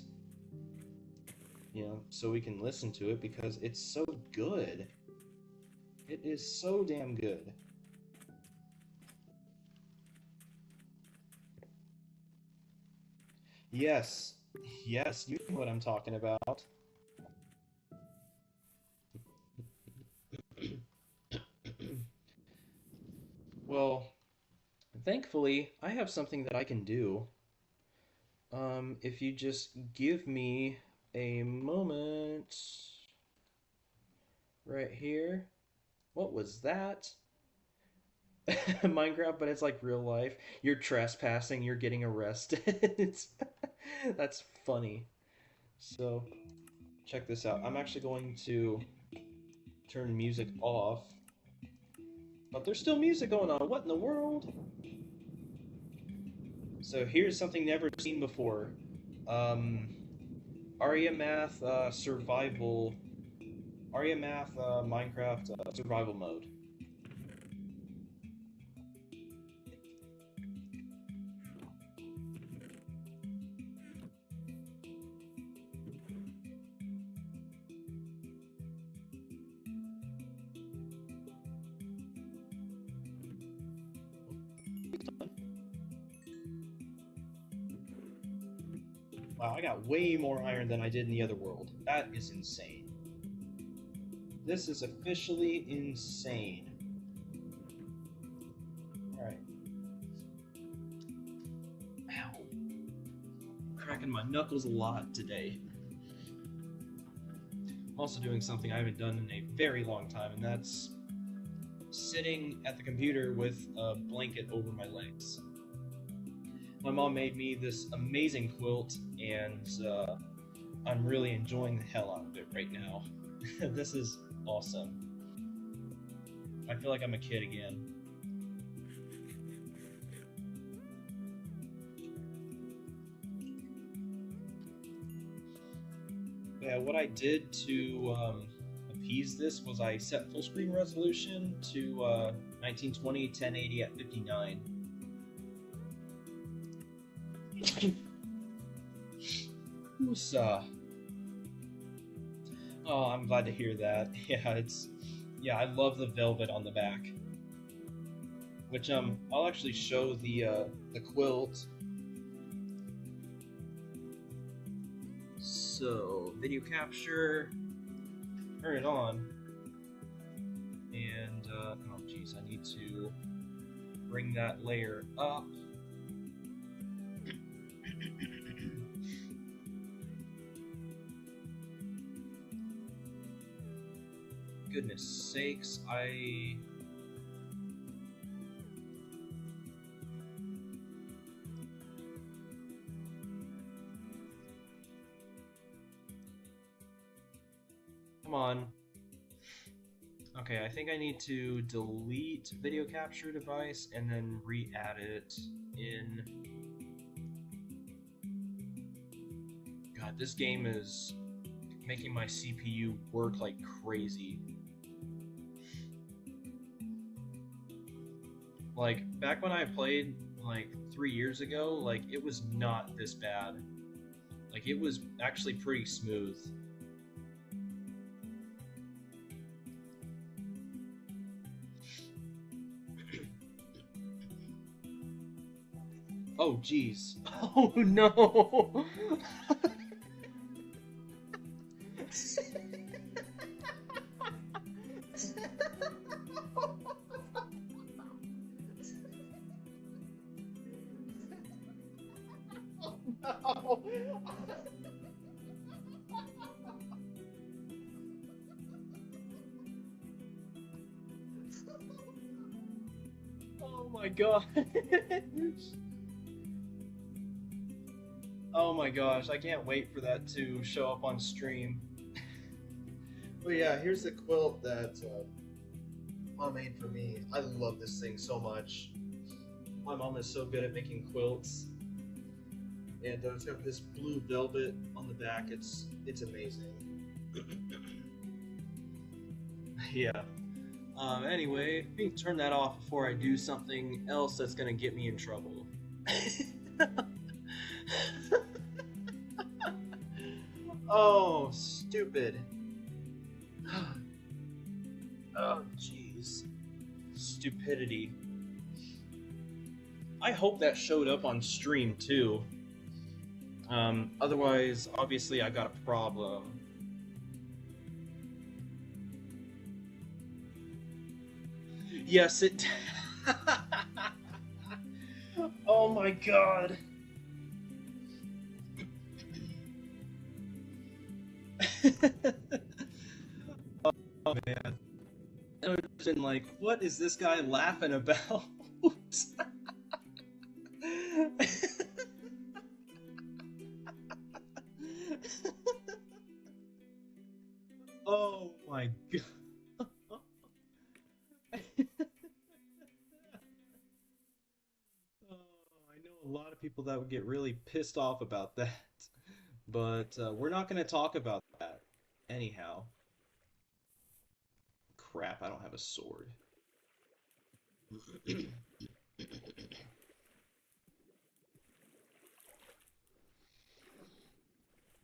So we can listen to it because it's so good. It is so damn good. Yes. Yes, you know what I'm talking about. Well, thankfully, I have something that I can do. If you just give me a moment right here. What was that? Minecraft, but it's like real life. You're trespassing, you're getting arrested. That's funny. So, check this out. I'm actually going to turn music off. But there's still music going on. What in the world? So here's something never seen before. Aria Math survival. Aria Math Minecraft survival mode. Wow, I got way more iron than I did in the other world. That is insane. This is officially insane. Alright. Ow. I'm cracking my knuckles a lot today. I'm also doing something I haven't done in a very long time, and that's sitting at the computer with a blanket over my legs. My mom made me this amazing quilt, and I'm really enjoying the hell out of it right now. This is awesome. I feel like I'm a kid again. Yeah, what I did to appease this was I set full screen resolution to 1920 1080 at 59. Woosa. Oh, I'm glad to hear that. Yeah, I love the velvet on the back. Which I'll actually show the quilt. So, video capture, turn it on, and oh geez, I need to bring that layer up. Goodness sakes, Come on. Okay, I think I need to delete video capture device and then re-add it in. God, this game is making my CPU work like crazy. Like, back when I played, like, 3 years ago, like, it was not this bad. Like, it was actually pretty smooth. Oh, jeez. Oh, no! No. Oh my god. Oh my gosh, I can't wait for that to show up on stream. But yeah, here's the quilt that Mom made for me. I love this thing so much. My mom is so good at making quilts. And it's got this blue velvet on the back. It's amazing. Yeah. Anyway, let me turn that off before I do something else that's gonna get me in trouble. Oh, stupid. Oh, jeez. Stupidity. I hope that showed up on stream, too. Otherwise, obviously, I got a problem. Yes, it... Oh my god. Oh man. I was been like, what is this guy laughing about? Oh my god. Oh, I know a lot of people that would get really pissed off about that. But we're not going to talk about that. Anyhow. Crap, I don't have a sword.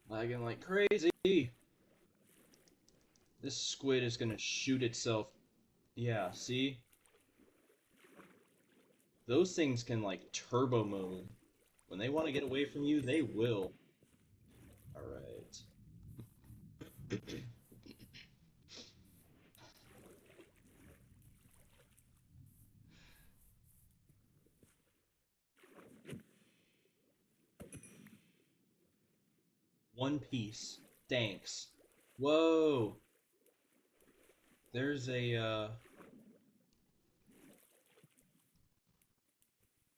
Lagging like crazy. This squid is going to shoot itself. Yeah, see? Those things can like turbo mode. When they want to get away from you, they will. Alright. One piece. Thanks. Whoa. There's a,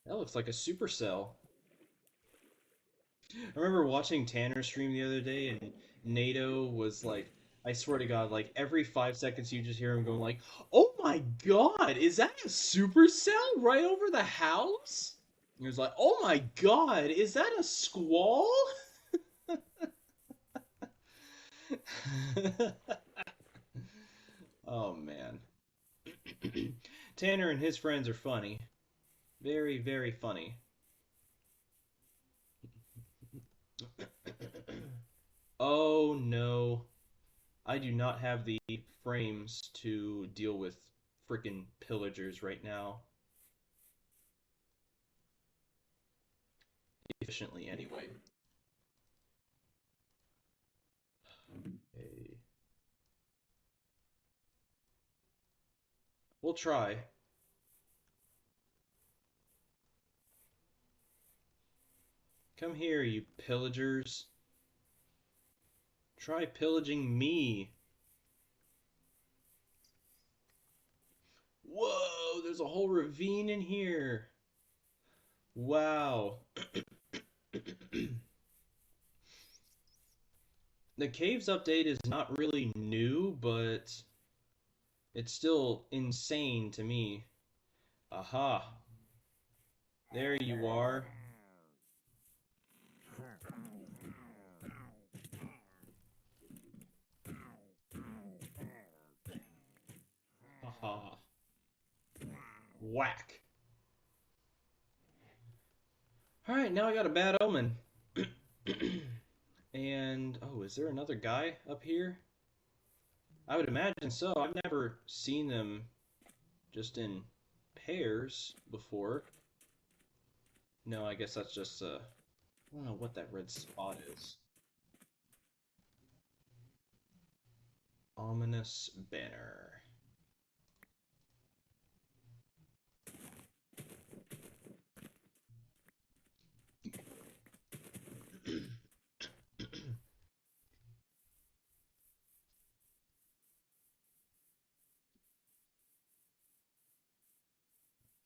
that looks like a supercell. I remember watching Tanner stream the other day, and NATO was like, I swear to God, like every 5 seconds you just hear him going like, "Oh my God, is that a supercell right over the house?" He was like, "Oh my God, is that a squall?" Oh man. Tanner and his friends are funny. Very, very funny. Oh no. I do not have the frames to deal with freaking pillagers right now. Efficiently, anyway. Okay. We'll try. Come here, you pillagers. Try pillaging me. Whoa, there's a whole ravine in here. Wow. The caves update is not really new, but it's still insane to me. Aha. There you are. Haha. Whack. Alright, now I got a bad omen. And, oh, is there another guy up here? I would imagine so. I've never seen them just in pairs before. No, I guess that's just I don't know what that red spot is. Ominous banner.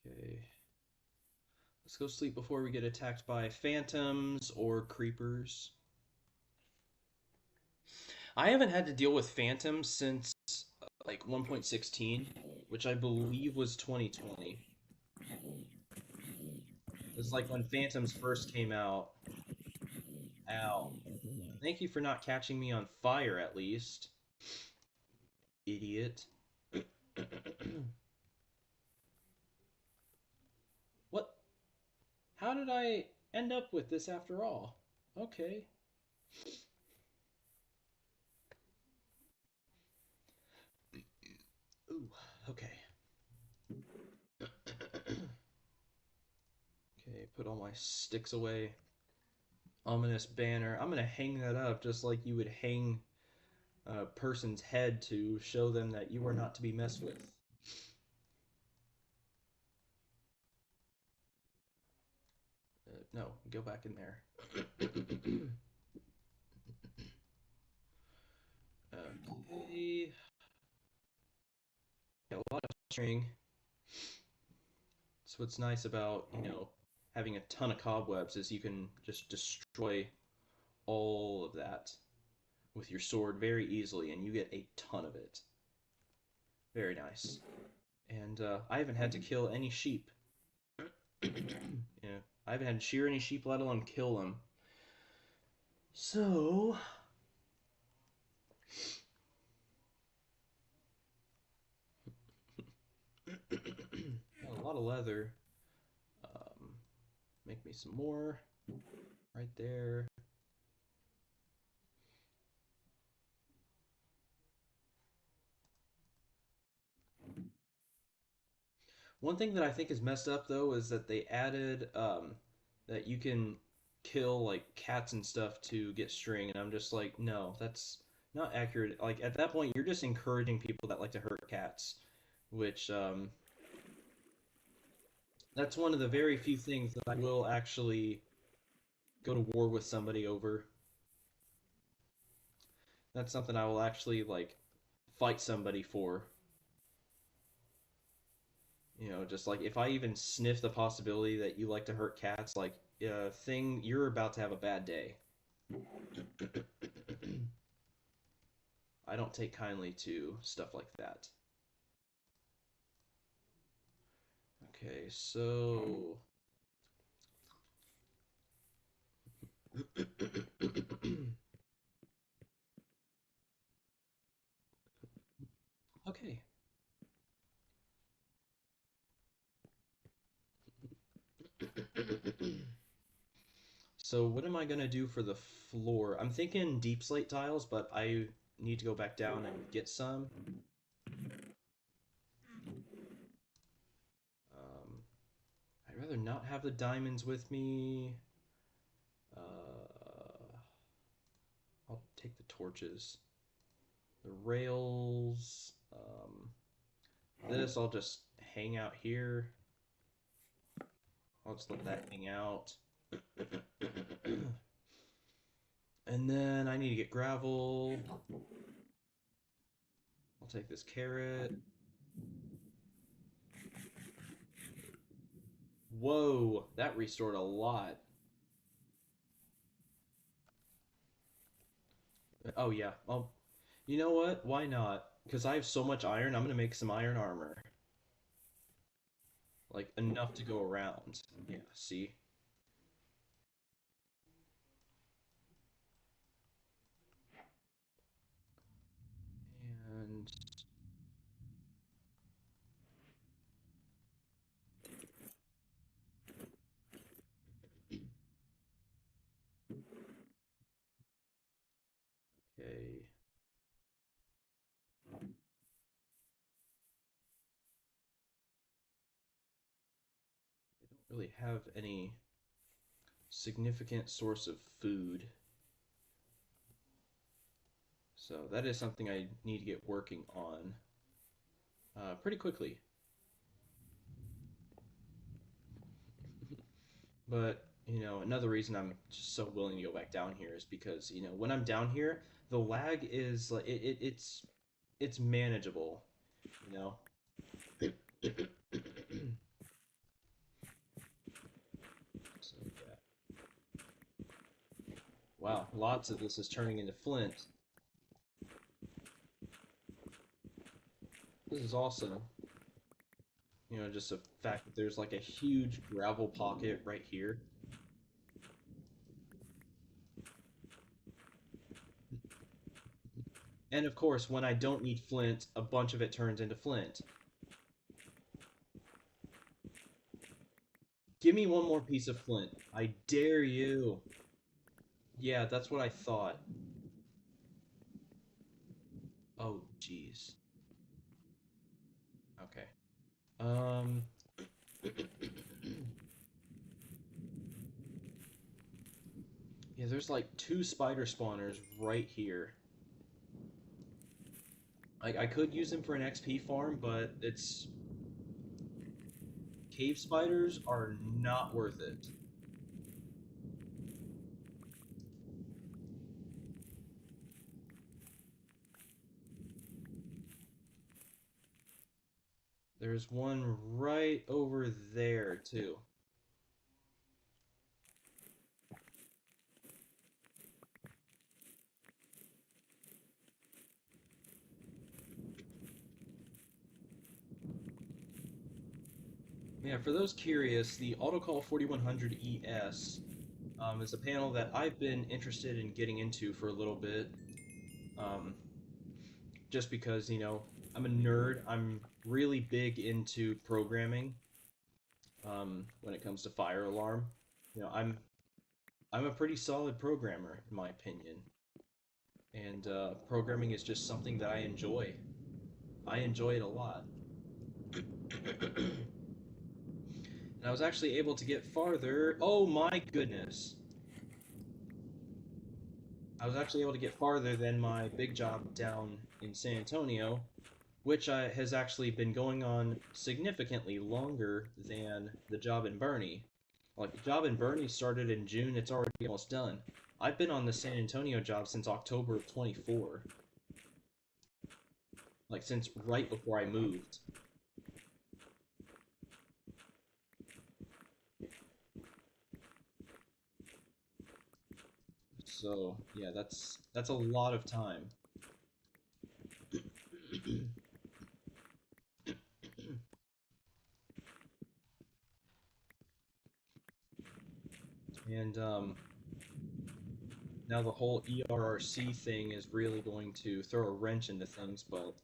Okay. Let's go sleep before we get attacked by phantoms or creepers. I haven't had to deal with phantoms since like 1.16, which I believe was 2020. It's like when phantoms first came out. Ow. Thank you for not catching me on fire, at least. Idiot. What? How did I end up with this after all? Okay. Ooh, okay. Okay, put all my sticks away. Ominous banner. I'm gonna hang that up just like you would hang a person's head to show them that you are not to be messed with. No, go back in there. Okay. Got a lot of string. So what's nice about, having a ton of cobwebs is you can just destroy all of that with your sword very easily, and you get a ton of it. Very nice. And I haven't had to kill any sheep. Yeah, I haven't had to shear any sheep, let alone kill them. So, got a lot of leather. Um, make me some more. Right there. One thing that I think is messed up though is that they added that you can kill like cats and stuff to get string, and I'm just like, no, that's not accurate. Like at that point, you're just encouraging people that like to hurt cats, which that's one of the very few things that I will actually go to war with somebody over. That's something I will actually like fight somebody for. You know, just like if I even sniff the possibility that you like to hurt cats, like thing, you're about to have a bad day. I don't take kindly to stuff like that. Okay, so okay. So what am I gonna do for the floor? I'm thinking deep slate tiles, but I need to go back down and get some. I'd rather not have the diamonds with me. I'll take the torches. The rails. This I'll just hang out here. I'll just let that hang out. And then I need to get gravel. I'll take this carrot. Whoa, that restored a lot. Oh yeah. Oh, you know what? Why not? Because I have so much iron, I'm gonna make some iron armor. Like enough to go around. Yeah, see? And okay. I don't really have any significant source of food. So that is something I need to get working on pretty quickly. But, you know, another reason I'm just so willing to go back down here is because, you know, when I'm down here, the lag is like it's manageable, you know. So yeah. Wow, lots of this is turning into flint. This is awesome. You know, just the fact that there's like a huge gravel pocket right here. And of course, when I don't need flint, a bunch of it turns into flint. Give me one more piece of flint. I dare you. Yeah, that's what I thought. Oh, jeez. Okay. Um, yeah, there's like two spider spawners right here. I could use them for an XP farm, but it's cave spiders are not worth it. There's one right over there too. Yeah, for those curious, the AutoCall 4100 ES is a panel that I've been interested in getting into for a little bit. Um, just because, I'm a nerd. I'm really big into programming when it comes to fire alarm. I'm a pretty solid programmer in my opinion, and programming is just something that I enjoy. I enjoy it a lot. And I was actually able to get farther. Oh my goodness. I was actually able to get farther than my big job down in San Antonio, which has actually been going on significantly longer than the job in Bernie. Like, the job in Bernie started in June, it's already almost done. I've been on the San Antonio job since October of 24, like, since right before I moved. So, yeah, that's a lot of time. And now the whole ERRC thing is really going to throw a wrench into things, but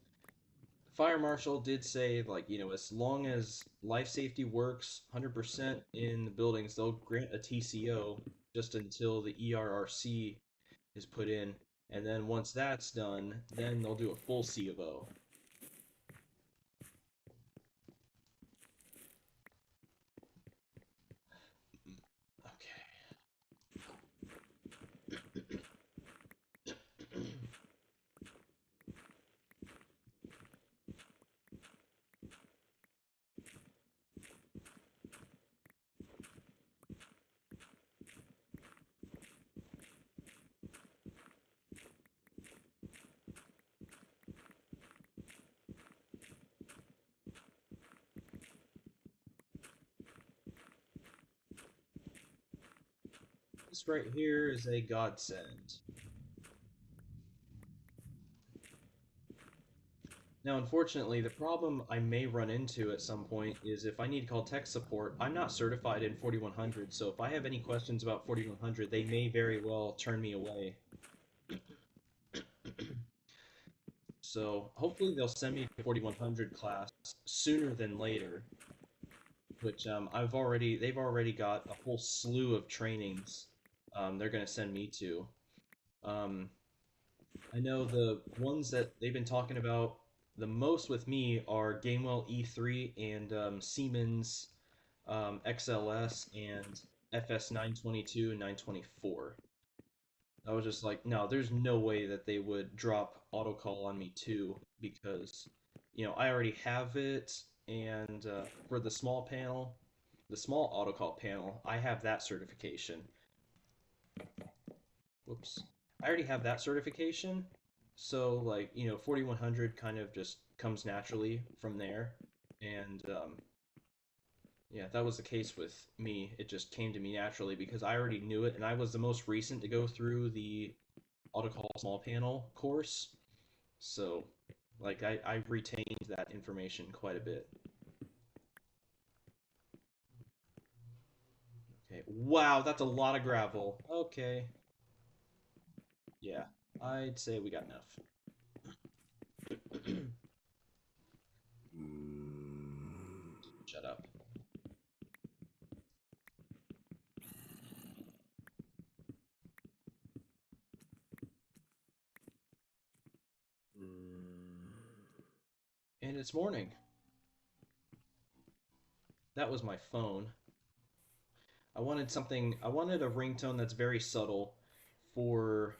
Fire Marshal did say, like, as long as life safety works 100% in the buildings, they'll grant a TCO just until the ERRC is put in, and then once that's done, then they'll do a full C of O. Okay. This right here is a godsend. Now, unfortunately, the problem I may run into at some point is if I need to call tech support, I'm not certified in 4100, so if I have any questions about 4100, they may very well turn me away. So hopefully they'll send me to 4100 class sooner than later, which they've already got a whole slew of trainings they're going to send me to. Um, I know the ones that they've been talking about the most with me are Gamewell E3 and Siemens XLS and FS 922 and 924. I was just like, no, there's no way that they would drop autocall on me too, because, I already have it, and for the small panel, the small autocall panel, I have that certification. Whoops. I already have that certification, so, like, 4100 kind of just comes naturally from there, and yeah, that was the case with me. It just came to me naturally because I already knew it, and I was the most recent to go through the AutoCall small panel course. So, like, I retained that information quite a bit. Okay. Wow, that's a lot of gravel. Okay. Yeah, I'd say we got enough. Shut up. And it's morning. That was my phone. I wanted a ringtone that's very subtle for,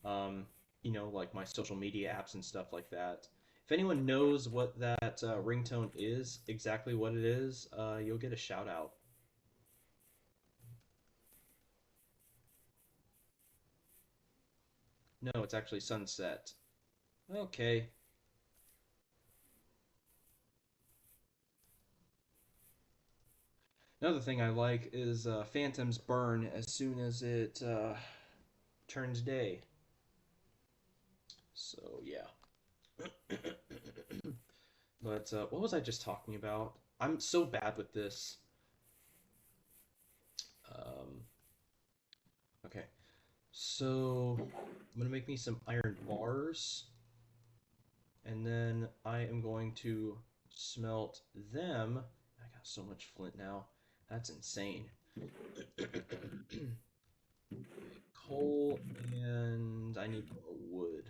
um, like my social media apps and stuff like that. If anyone knows what that ringtone is, exactly what it is, you'll get a shout out. No, it's actually sunset. Okay. Another thing I like is phantoms burn as soon as it turns day. So, yeah. But what was I just talking about? I'm so bad with this. Um, okay, so I'm gonna make me some iron bars, and then I am going to smelt them. I got so much flint now. That's insane. Coal, and I need more wood.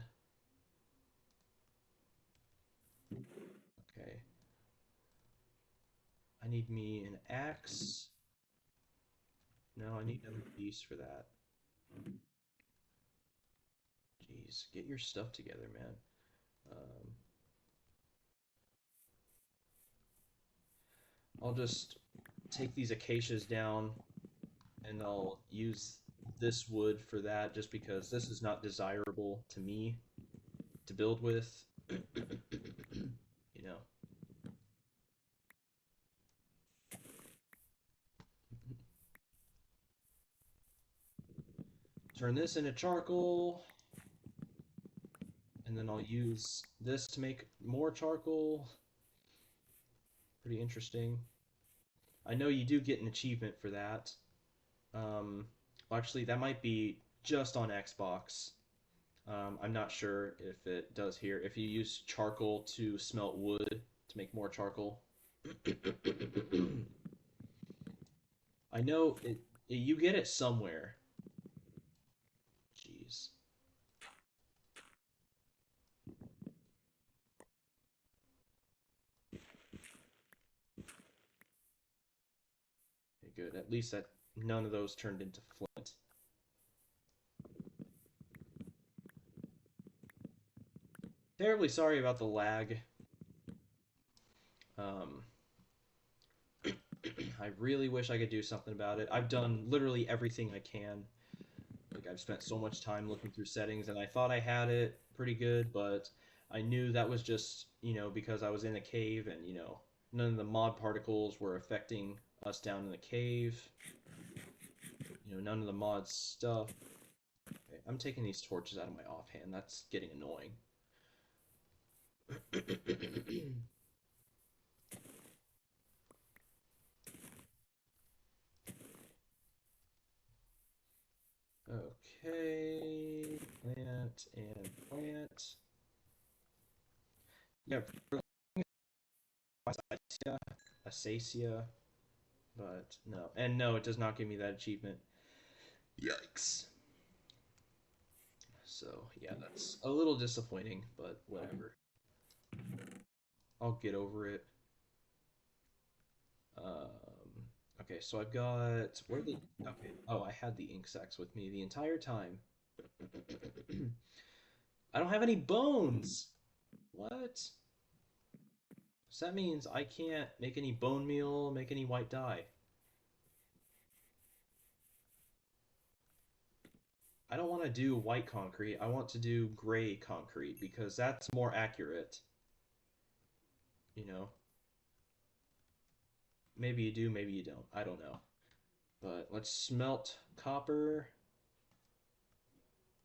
Okay. I need me an axe. No, I need another piece for that. Jeez, get your stuff together, man. Um, I'll just take these acacias down and I'll use this wood for that just because this is not desirable to me to build with. You know. Turn this into charcoal, and then I'll use this to make more charcoal. Pretty interesting. I know you do get an achievement for that. Um, actually, that might be just on Xbox. I'm not sure if it does here. If you use charcoal to smelt wood to make more charcoal. I know you get it somewhere. Jeez. Okay, good. At least that none of those turned into flint. Terribly sorry about the lag. Um, I really wish I could do something about it. I've done literally everything I can. Like I've spent so much time looking through settings, and I thought I had it pretty good, but I knew that was just because I was in a cave, and none of the mod particles were affecting us down in the cave. None of the mod stuff. Okay, I'm taking these torches out of my offhand. That's getting annoying. Okay, plant and plant. Yeah, Acacia, but no. And no, it does not give me that achievement. Yikes. So, yeah, that's a little disappointing, but whatever. I'll get over it. Okay, so I've got... Where the... Okay. Oh, I had the ink sacs with me the entire time. I don't have any bones! What? So that means I can't make any bone meal, make any white dye. I don't want to do white concrete. I want to do gray concrete because that's more accurate. You know, maybe you do, maybe you don't. I don't know. But let's smelt copper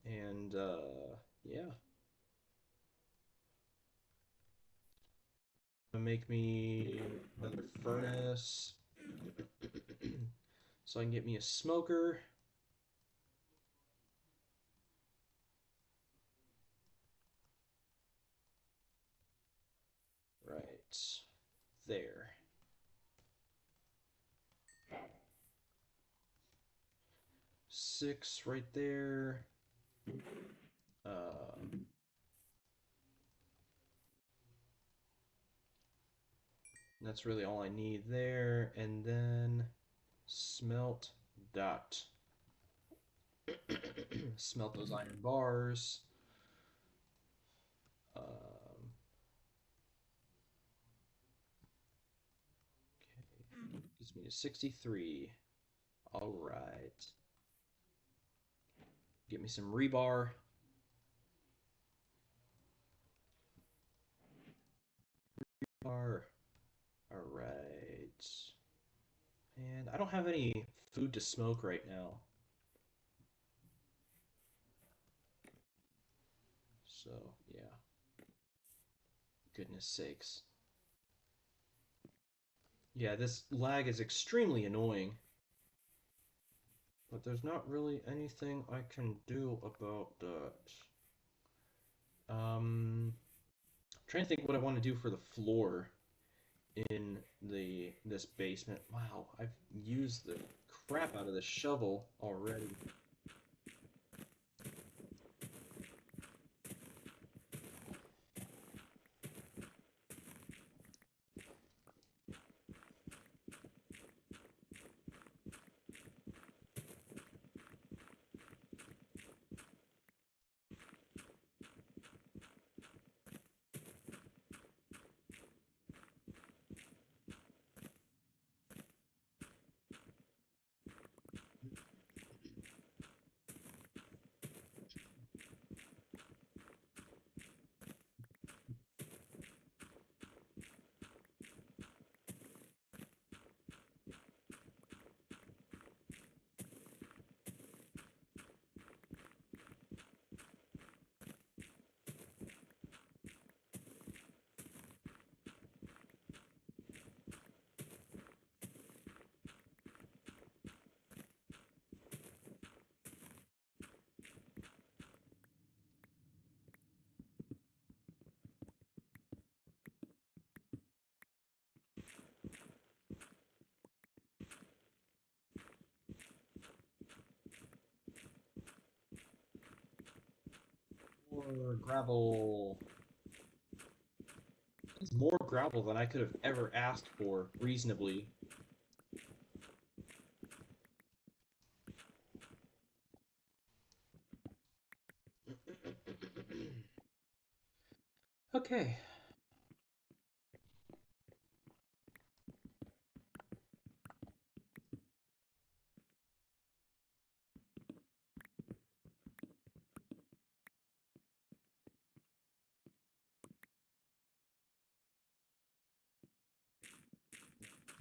and yeah. Make me another furnace so I can get me a smoker. Right there. Six right there. That's really all I need there. And then smelt dot. Smelt those iron bars. Okay. Gets me to 63. All right. Get me some rebar. Rebar. All right. And I don't have any food to smoke right now. So, yeah. Goodness sakes. Yeah, this lag is extremely annoying, but there's not really anything I can do about that. I'm trying to think what I want to do for the floor in the this basement. Wow, I've used the crap out of this shovel already. More gravel. It's more gravel than I could have ever asked for reasonably. Okay.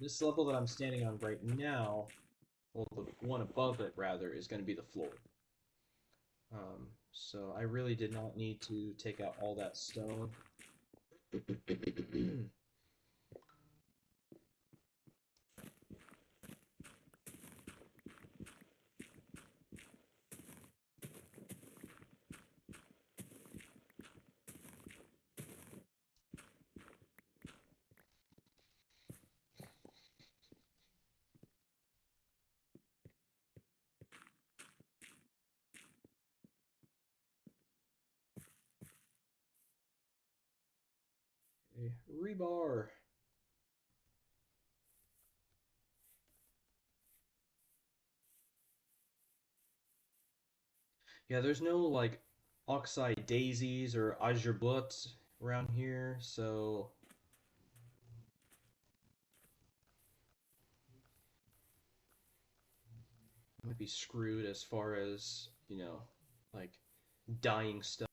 This level that I'm standing on right now, well, the one above it rather, is going to be the floor. So I really did not need to take out all that stone. Okay, rebar. Yeah, there's no like oxide daisies or azurbot around here, so I might be screwed as far as, like dyeing stuff.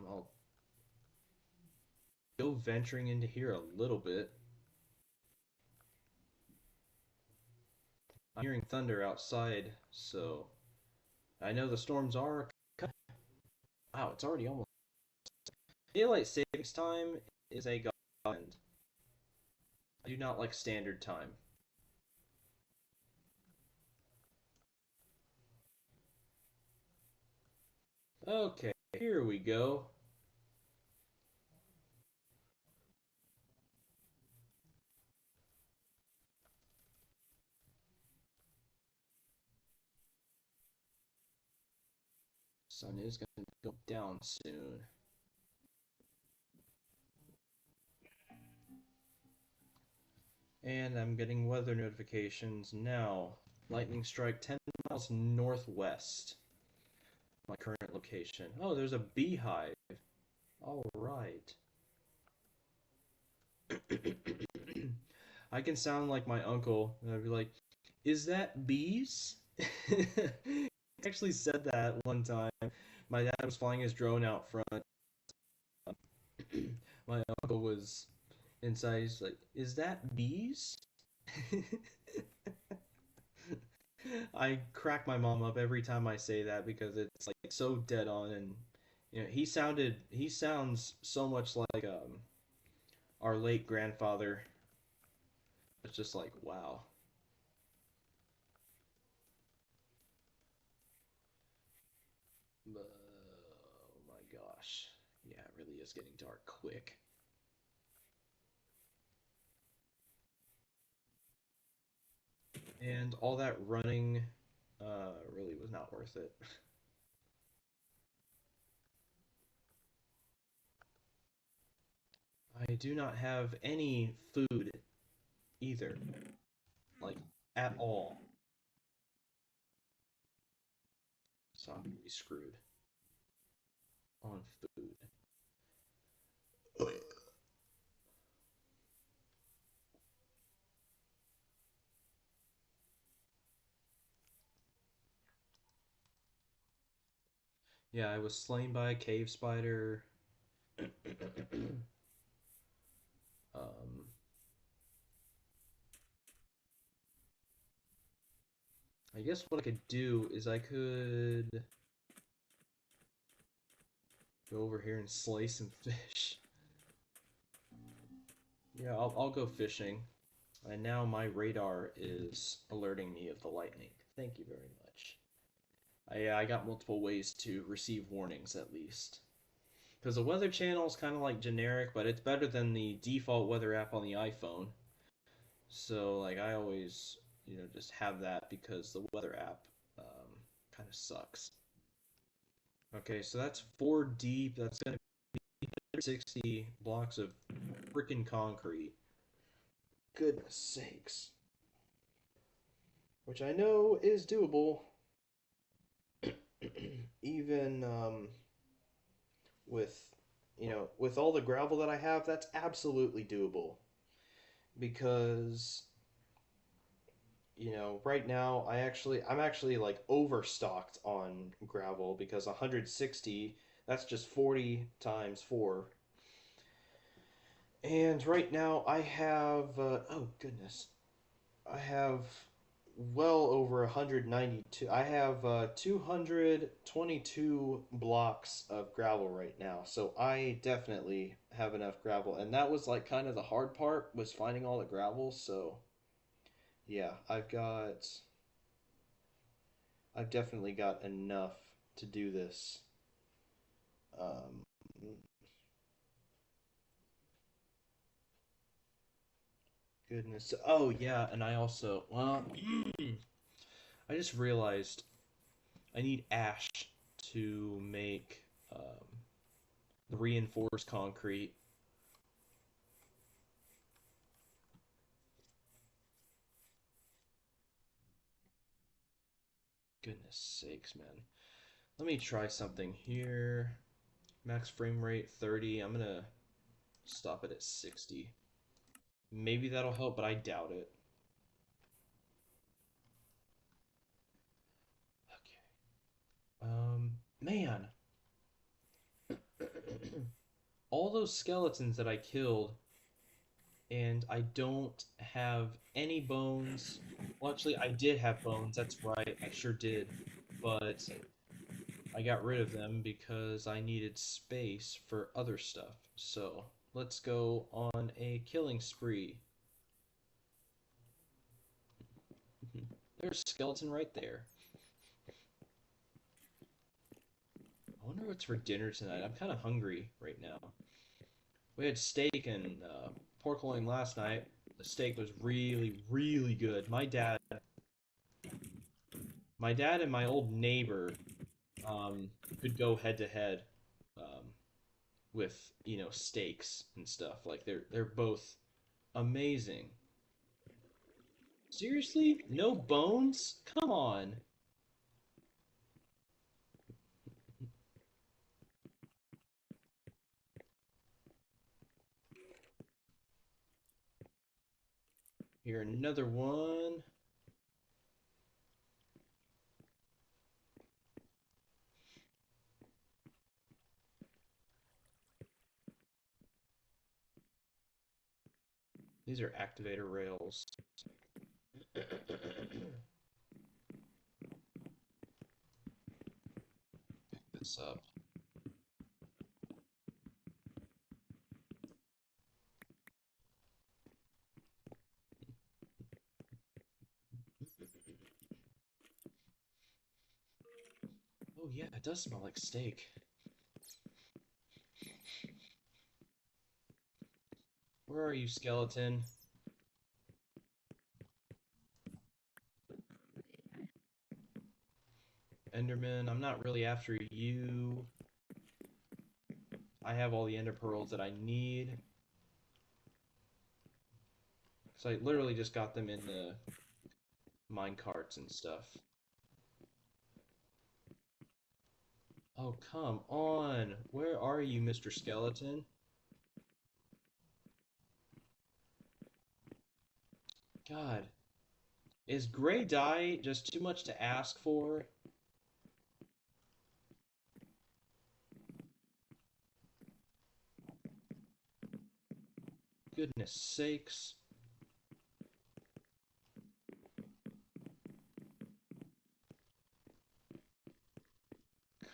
I'll go venturing into here a little bit. I'm hearing thunder outside, so I know the storms are. Wow, it's already almost. Daylight savings time is a godsend. I do not like standard time. Okay, here we go. Sun is going to go down soon. And I'm getting weather notifications now. Lightning strike 10 miles northwest. My current location. Oh, there's a beehive. All right. I can sound like my uncle, and I'd be like, "Is that bees?" He actually said that one time. My dad was flying his drone out front. My uncle was inside. He's like, "Is that bees?" I crack my mom up every time I say that because it's like so dead on, and he sounds so much like our late grandfather. It's just like, wow. Oh my gosh. Yeah, it really is getting dark quick. And all that running really was not worth it. I do not have any food either, like at all. So I'm gonna be screwed on food. Yeah, I was slain by a cave spider. um, I guess what I could do is I could go over here and slay some fish. Yeah, I'll go fishing. And now my radar is alerting me of the lightning. Thank you very much. I got multiple ways to receive warnings at least. Because the Weather Channel is kind of like generic, but it's better than the default weather app on the iPhone. So like I always, just have that because the weather app kind of sucks. Okay, so that's 4 deep. That's gonna be 60 blocks of freaking concrete. Goodness sakes. Which I know is doable, even with, with all the gravel that I have. That's absolutely doable because right now I'm actually like overstocked on gravel because 160, that's just 40 times 4. And right now I have oh goodness. I have well over 192. I have 222 blocks of gravel right now. So I definitely have enough gravel, and that was like kind of the hard part was finding all the gravel. So yeah, I've definitely got enough to do this. Um, Goodness. Oh yeah, and I also I just realized I need ash to make the reinforced concrete. Goodness sakes, man. Let me try something here. Max frame rate 30. I'm gonna stop it at 60. Maybe that'll help, but I doubt it. Okay. Man. All those skeletons that I killed, and I don't have any bones. Well, actually, I did have bones. That's right. I sure did. But I got rid of them because I needed space for other stuff. So let's go on a killing spree. There's a skeleton right there. I wonder what's for dinner tonight. I'm kind of hungry right now. We had steak and pork loin last night. The steak was really, really good. My dad and my old neighbor could go head to head with steaks and stuff. Like they're both amazing. Seriously? No bones? Come on. Here, another one. These are activator rails. Pick this up. Oh yeah, it does smell like steak. Where are you, skeleton? Enderman, I'm not really after you. I have all the ender pearls that I need. So I literally just got them in the mine carts and stuff. Oh, come on. Where are you, Mr. Skeleton? God. Is gray dye just too much to ask for? Goodness sakes.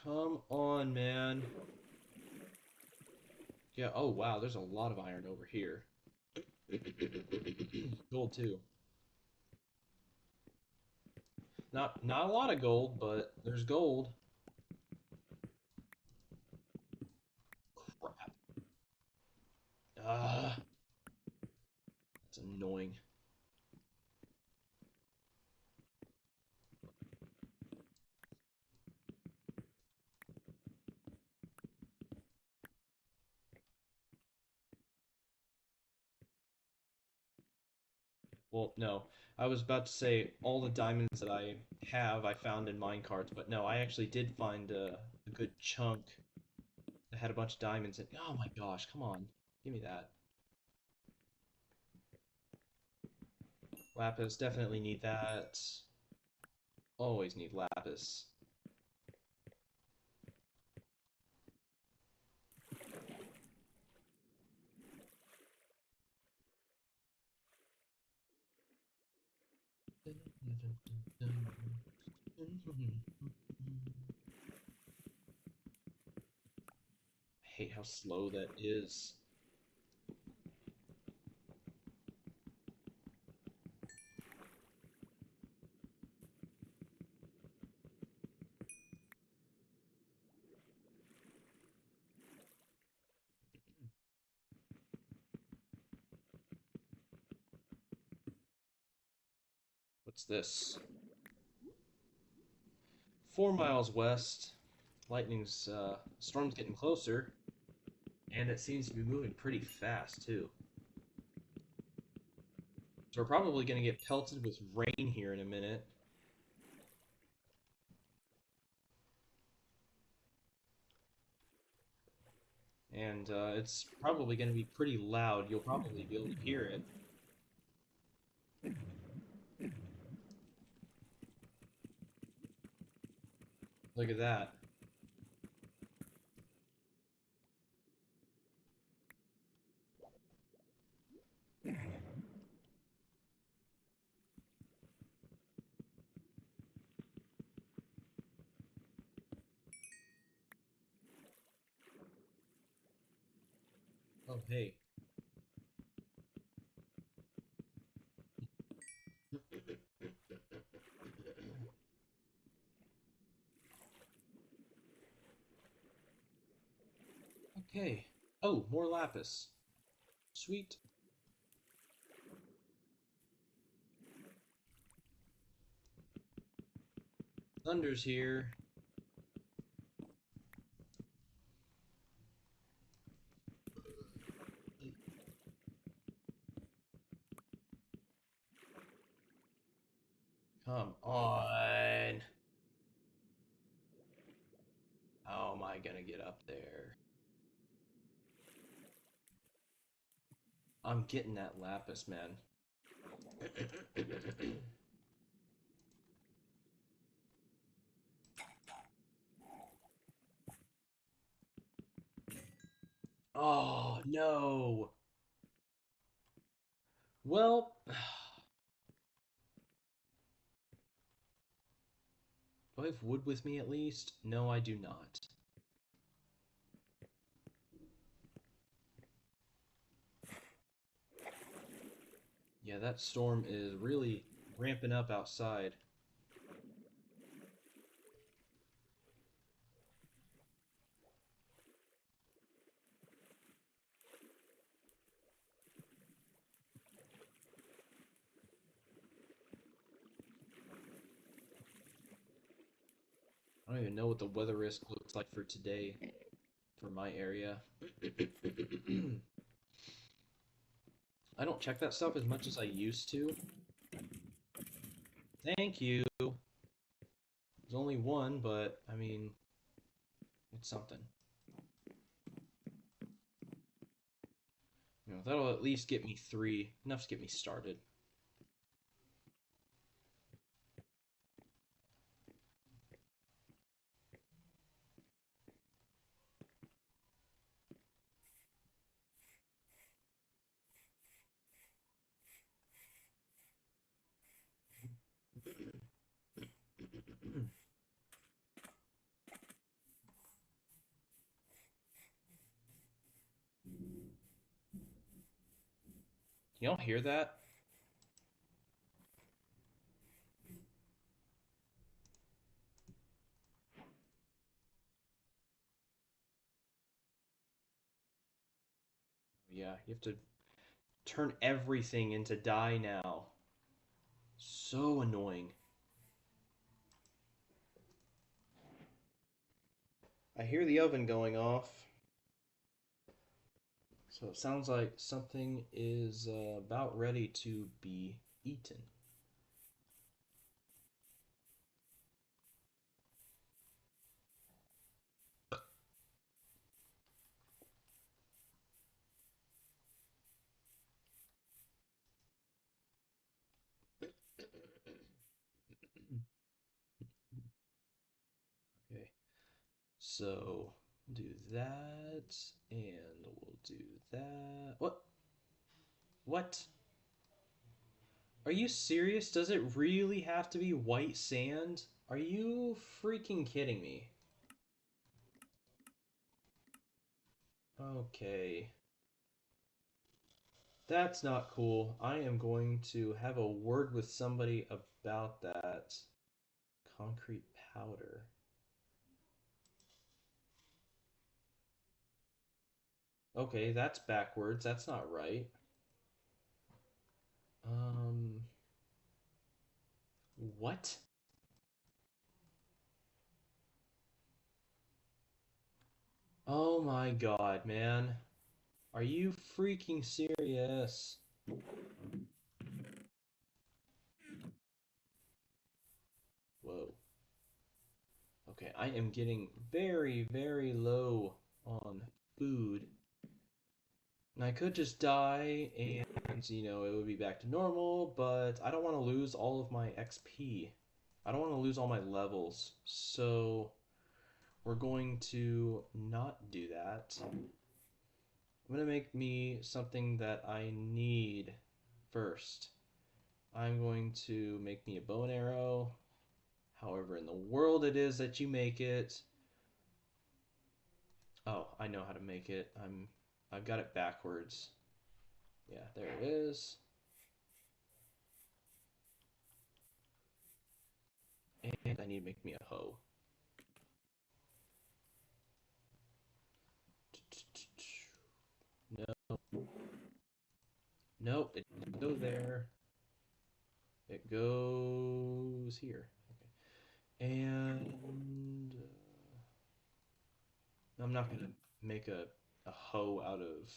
Come on, man. Yeah, oh wow, there's a lot of iron over here. Gold too. Not a lot of gold, but there's gold. Crap. Ah, that's annoying. Well, no. I was about to say all the diamonds that I have I found in minecarts, but no, I actually did find a good chunk that had a bunch of diamonds in. Oh my gosh, come on. Give me that. Lapis, definitely need that. Always need lapis. I hate how slow that is. What's this? 4 miles west. Lightning's storm's getting closer, and it seems to be moving pretty fast too. So we're probably going to get pelted with rain here in a minute. And it's probably going to be pretty loud. You'll probably be able to hear it. Look at that. Oh, hey. Okay. Oh, more lapis. Sweet. Thunder's here. Come on. How am I going to get up there? I'm getting that lapis, man. Oh, no. Well, do I have wood with me at least? No, I do not. Yeah, that storm is really ramping up outside. even know what the weather risk looks like for today for my area. I don't check that stuff as much as I used to. Thank you. There's only one, but I mean, it's something. You know, that'll at least get me 3. Enough to get me started. You don't hear that? Yeah, you have to turn everything into dye now. So annoying. I hear the oven going off. So it sounds like something is about ready to be eaten. Okay, so do that, and we'll do that. What? What? Are you serious? Does it really have to be white sand? Are you freaking kidding me? Okay. That's not cool. I am going to have a word with somebody about that. Concrete powder. Okay, that's backwards. That's not right. Um, what? Oh my god, man. Are you freaking serious? Whoa. Okay, I am getting very, very low on food. And I could just die and, it would be back to normal, but I don't want to lose all of my XP. I don't want to lose all my levels. So we're going to not do that. I'm going to make me something that I need first. I'm going to make me a bow and arrow, however in the world it is that you make it. Oh, I know how to make it. I've got it backwards. Yeah, there it is. And I need to make me a hoe. No. Nope, it doesn't go there. It goes here. Okay. And I'm not gonna make a hoe out of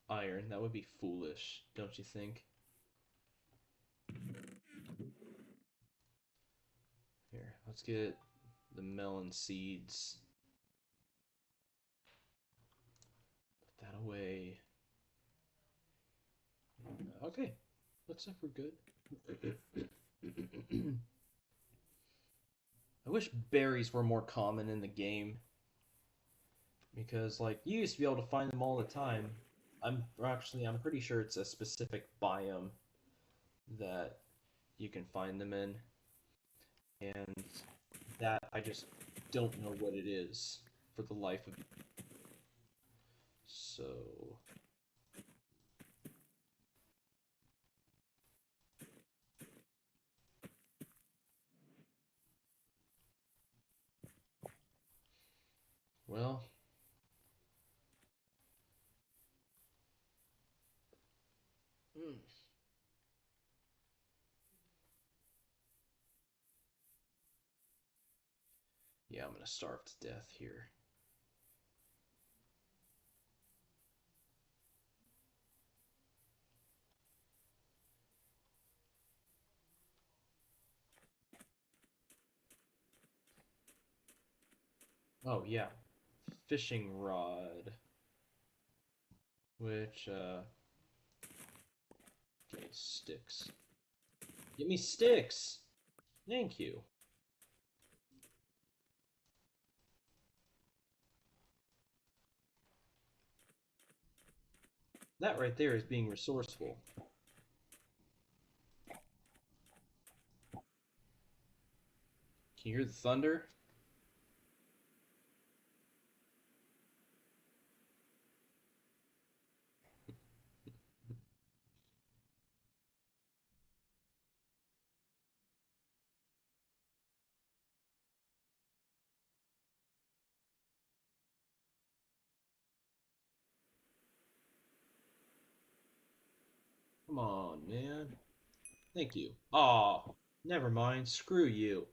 iron. That would be foolish, don't you think? Here, let's get the melon seeds. Put that away. Okay, looks like we're good. I wish berries were more common in the game because, like, you used to be able to find them all the time. I'm pretty sure it's a specific biome that you can find them in, and that I just don't know what it is for the life of me. So, well, hmm. Yeah, I'm gonna starve to death here. Oh yeah, fishing rod. Which, okay, sticks. Give me sticks! Thank you. That right there is being resourceful. Can you hear the thunder? Come on, man. Thank you. Aw, never mind. Screw you.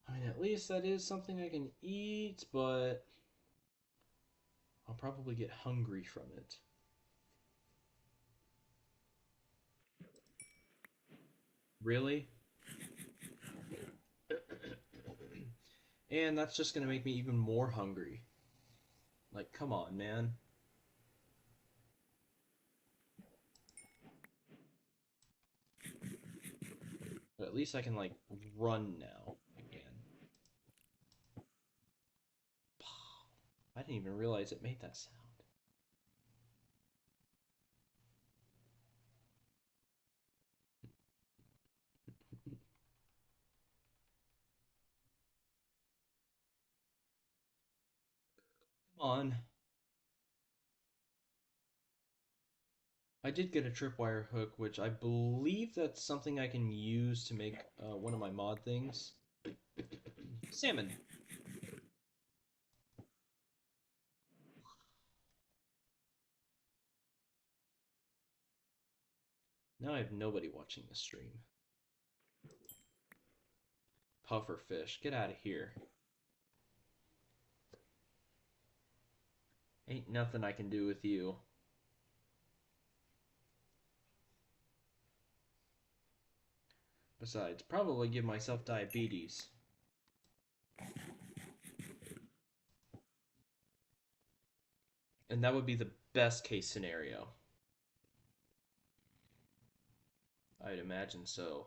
I mean, at least that is something I can eat, but I'll probably get hungry from it. Really? And that's just gonna make me even more hungry. Like, come on, man. But at least I can, like, run now again. I didn't even realize it made that sound. Come on. I did get a tripwire hook, which I believe that's something I can use to make one of my mod things. Salmon. Now I have nobody watching the stream. Puffer fish, get out of here. Ain't nothing I can do with you. Besides, probably give myself diabetes. And that would be the best case scenario. I'd imagine so.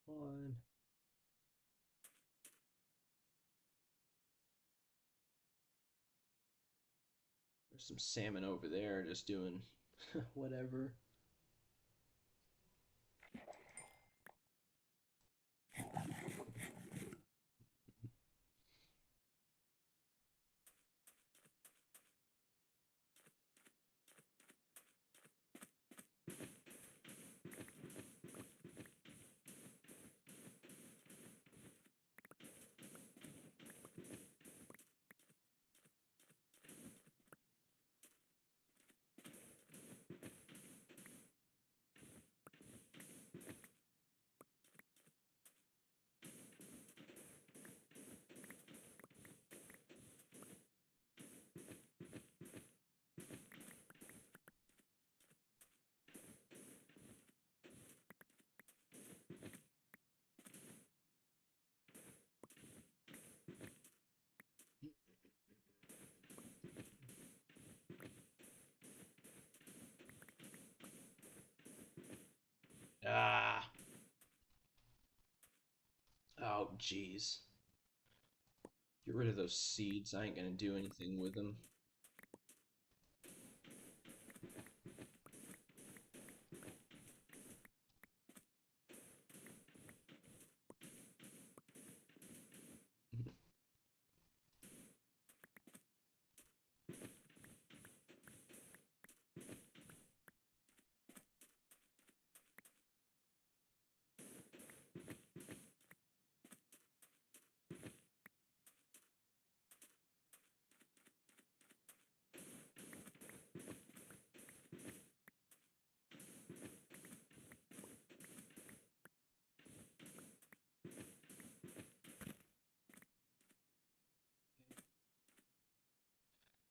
One. There's some salmon over there just doing whatever. Ah. Oh, jeez. Get rid of those seeds. I ain't gonna do anything with them.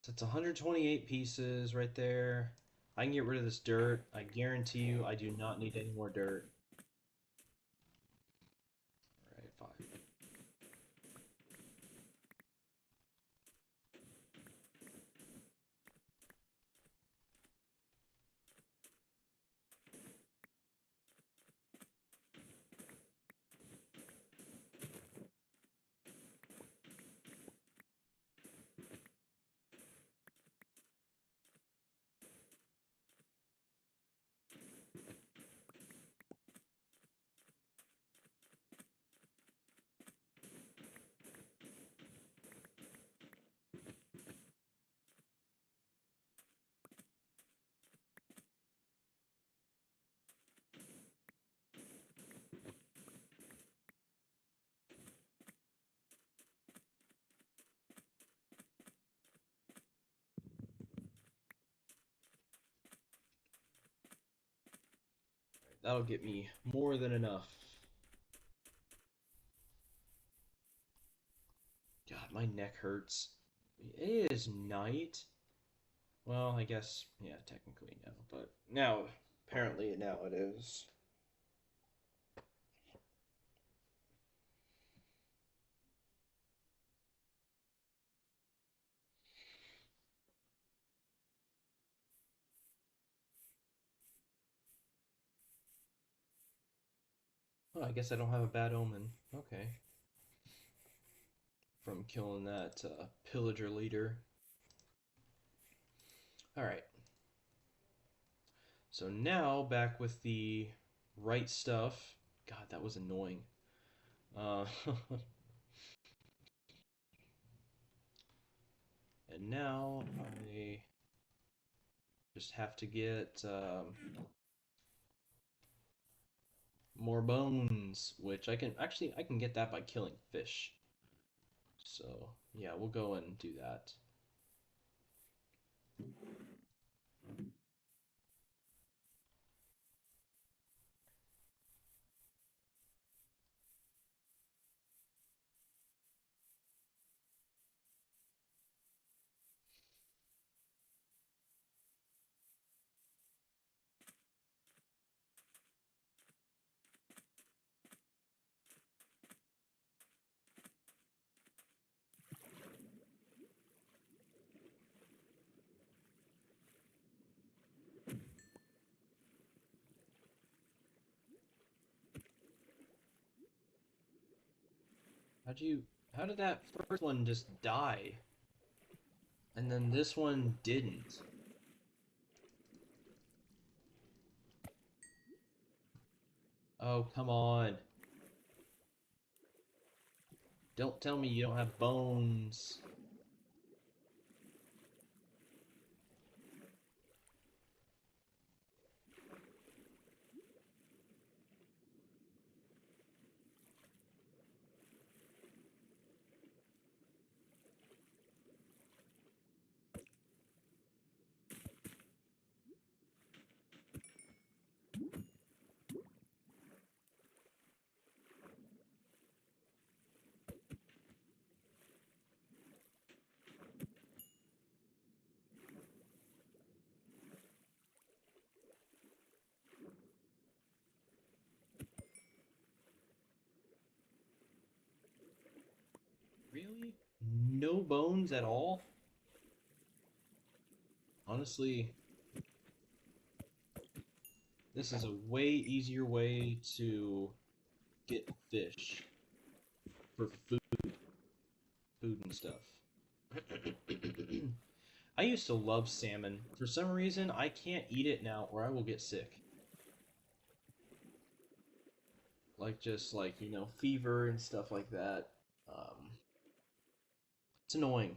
So it's 128 pieces right there. I can get rid of this dirt. I guarantee you I do not need any more dirt. All right, fine. That'll get me more than enough. God, my neck hurts. It is night. Well, I guess, yeah, technically no, but now, apparently now it is. Oh, I guess I don't have a bad omen. Okay. From killing that pillager leader. Alright. So now, back with the right stuff. God, that was annoying. And now I just have to get more bones, which I can get that by killing fish. So yeah, we'll go and do that. How did that first one just die? And then this one didn't. Oh, come on. Don't tell me you don't have bones. Really? No bones at all? Honestly, this is a way easier way to get fish for food and stuff. I used to love salmon. For some reason, I can't eat it now or I will get sick. Like just like, fever and stuff like that. It's annoying.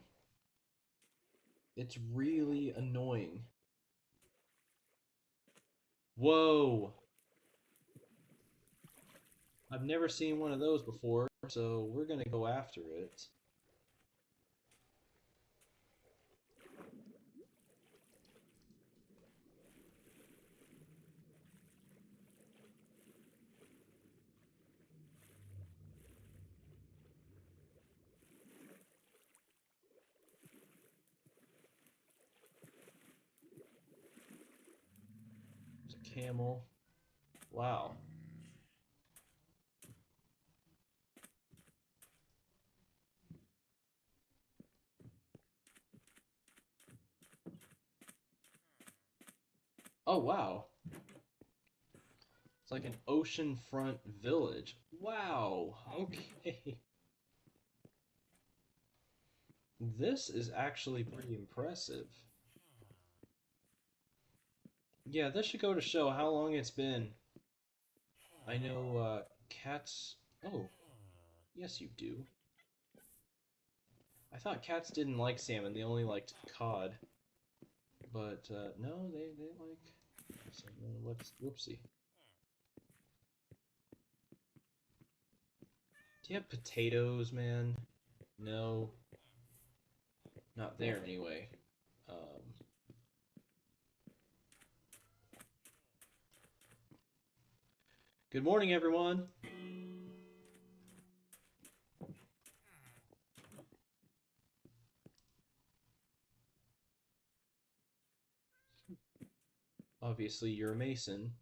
It's really annoying. Whoa! I've never seen one of those before, so we're gonna go after it. camel. Wow. Oh, wow. It's like an oceanfront village. Wow. Okay. This is actually pretty impressive. Yeah, this should go to show how long it's been. I know cats. Oh, yes, you do. I thought cats didn't like salmon, they only liked cod. But no, they like salmon. Whoopsie. Do you have potatoes, man? No, not there anyway. Um, Good morning, everyone. Obviously, you're a mason.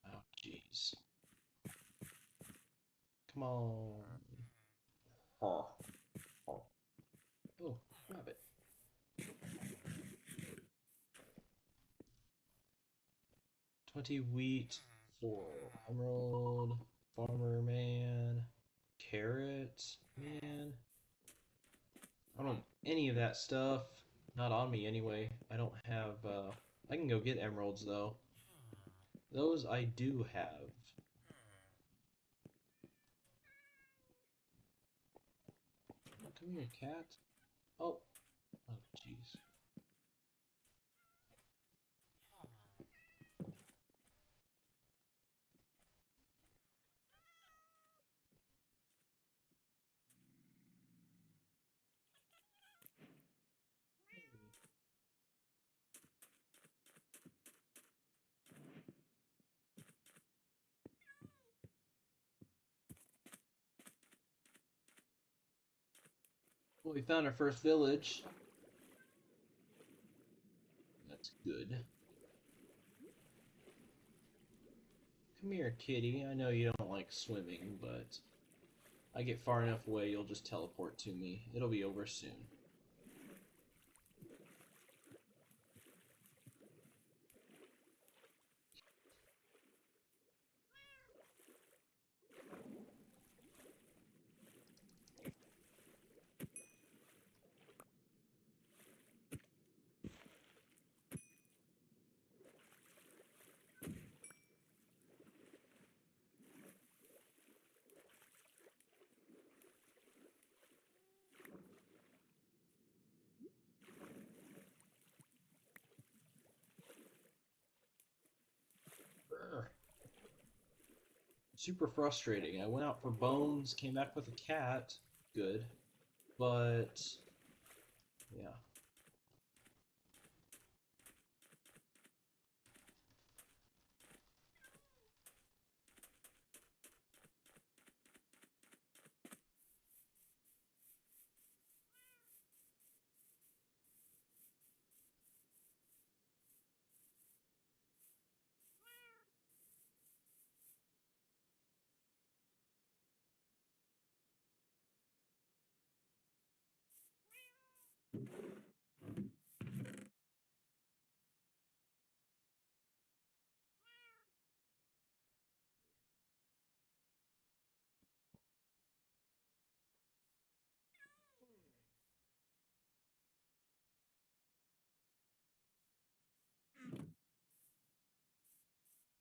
Oh, jeez. Come on. Oh, oh, oh, rabbit. 20 wheat for emerald, farmer man, carrot man. I don't have any of that stuff. Not on me anyway. I don't have, I can go get emeralds though. Those I do have. Come here, cat. Oh, oh, jeez. Well, we found our first village. That's good. Come here, kitty. I know you don't like swimming, but I get far enough away, you'll just teleport to me. It'll be over soon. Brr. Super frustrating. I went out for bones, came back with a cat. Good. But, yeah.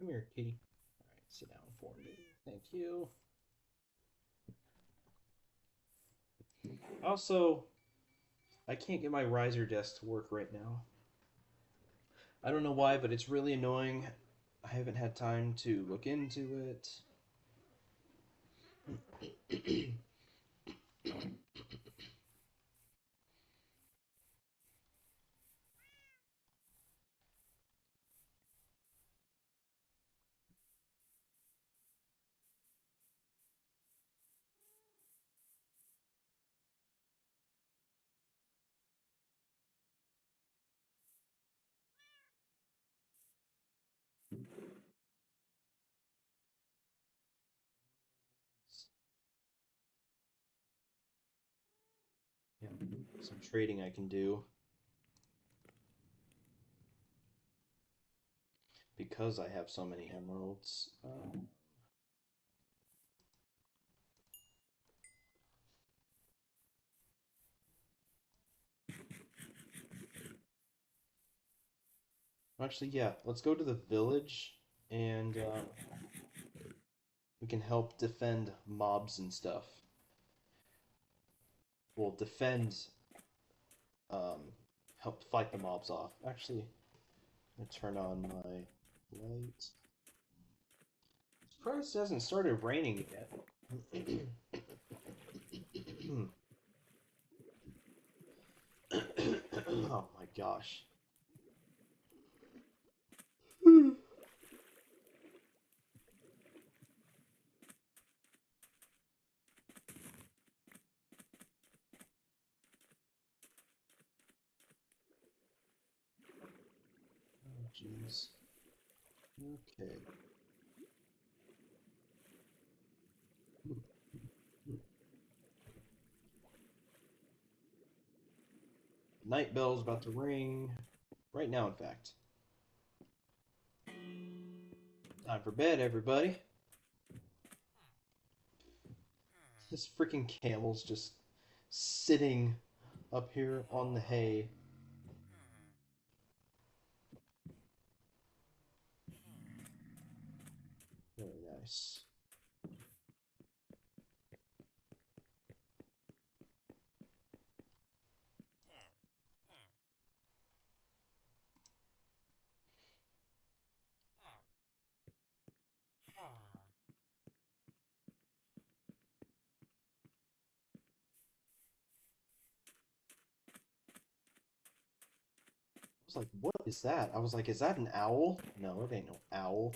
Come here, kitty. Alright, sit down for me. Thank you. Also, I can't get my riser desk to work right now. I don't know why, but it's really annoying. I haven't had time to look into it. some trading I can do because I have so many emeralds. Actually, yeah, let's go to the village and we can help defend mobs and stuff. We'll defend, um, help fight the mobs off. Actually, I'm gonna turn on my light. Surprised it hasn't started raining yet. Oh my gosh. Oh jeez. Okay. Night bell's about to ring. Right now, in fact. Time for bed, everybody. This freaking camel's just sitting up here on the hay. Very nice. I was like, what is that? I was like, is that an owl? No, it ain't no owl.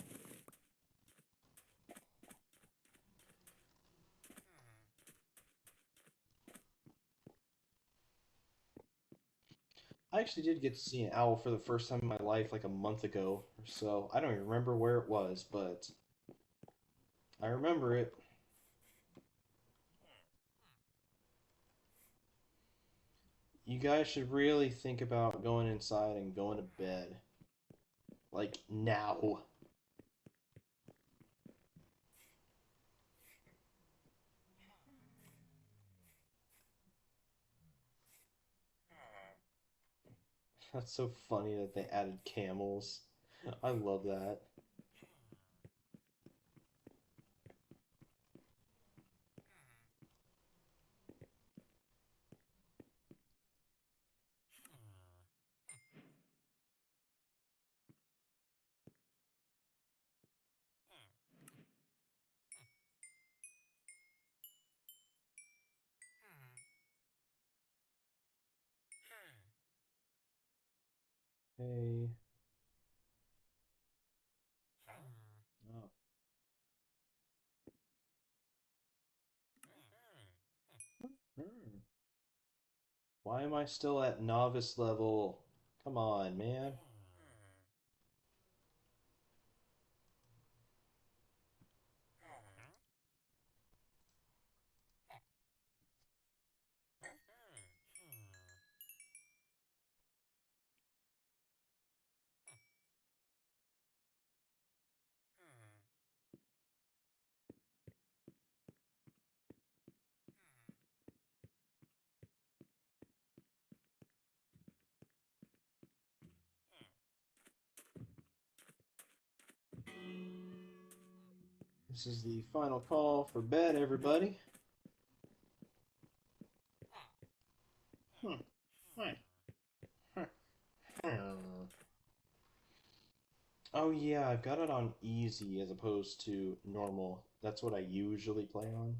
I actually did get to see an owl for the first time in my life like a month ago or so. I don't even remember where it was, but I remember it. You guys should really think about going inside and going to bed. Like now. That's so funny that they added camels. I love that. Hey. Oh. Hmm. Why am I still at novice level? Come on, man. This is the final call for bed, everybody. Hmm. Oh yeah, I've got it on easy as opposed to normal. That's what I usually play on.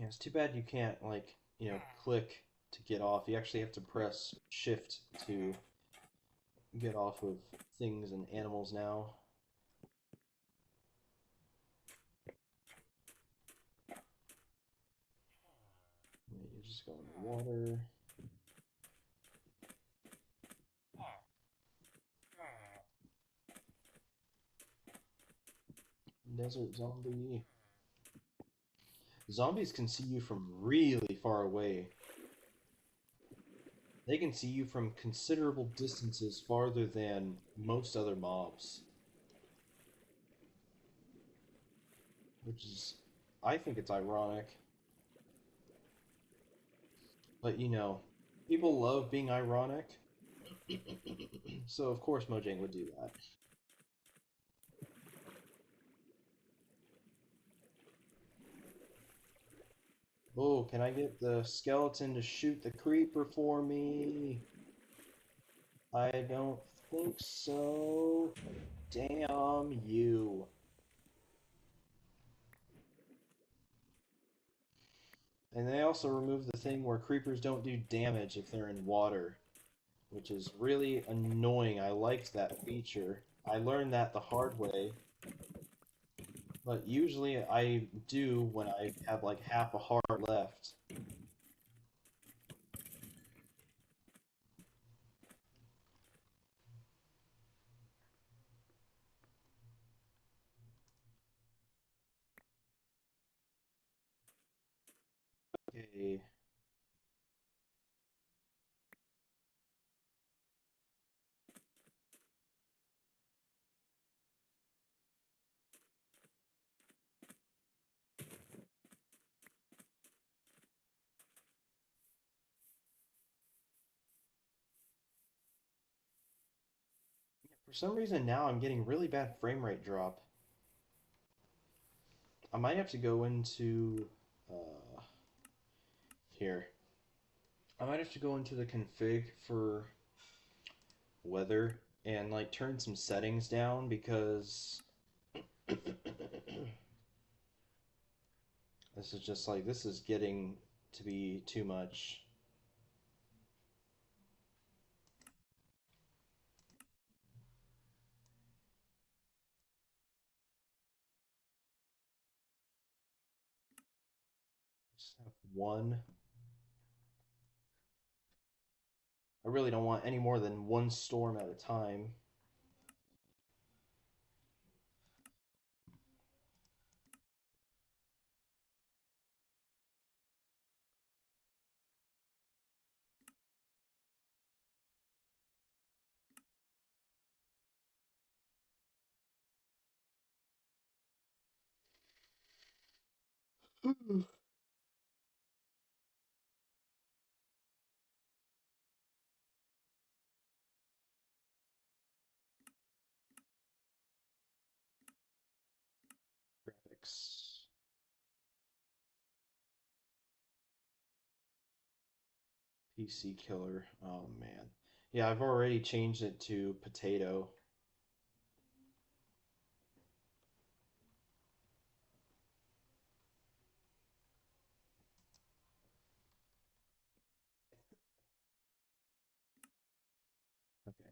Yeah, it's too bad you can't, like, click to get off. You actually have to press shift to get off of things and animals now. Yeah, you just go in the water. Desert zombie. Zombies can see you from really far away. They can see you from considerable distances farther than most other mobs, which is, I think it's ironic. But people love being ironic, so of course Mojang would do that. Oh, can I get the skeleton to shoot the creeper for me? I don't think so. Damn you. And they also removed the thing where creepers don't do damage if they're in water, which is really annoying. I liked that feature. I learned that the hard way, but usually I do when I have like half a heart left. Okay. For some reason now I'm getting really bad frame rate drop. I might have to go into here. I might have to go into the config for weather and like turn some settings down because this is just like this is getting to be too much. Just have one. I really don't want any more than one storm at a time. Graphics. PC killer. Oh man. Yeah, I've already changed it to potato. Okay.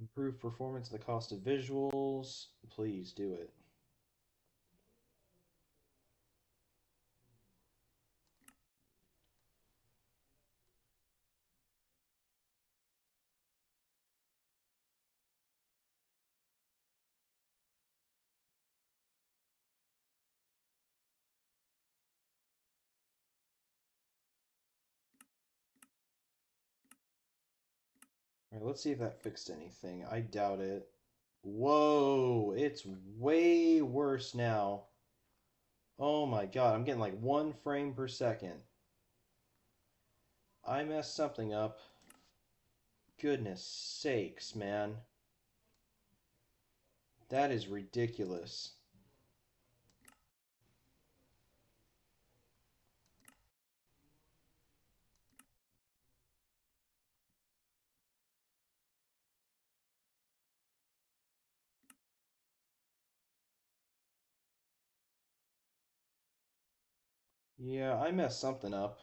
Improve performance at the cost of visuals. Please do it. All right, let's see if that fixed anything. I doubt it. Whoa, it's way worse now. Oh my god, I'm getting like 1 frame per second. I messed something up. Goodness sakes, man. That is ridiculous. Yeah, I messed something up.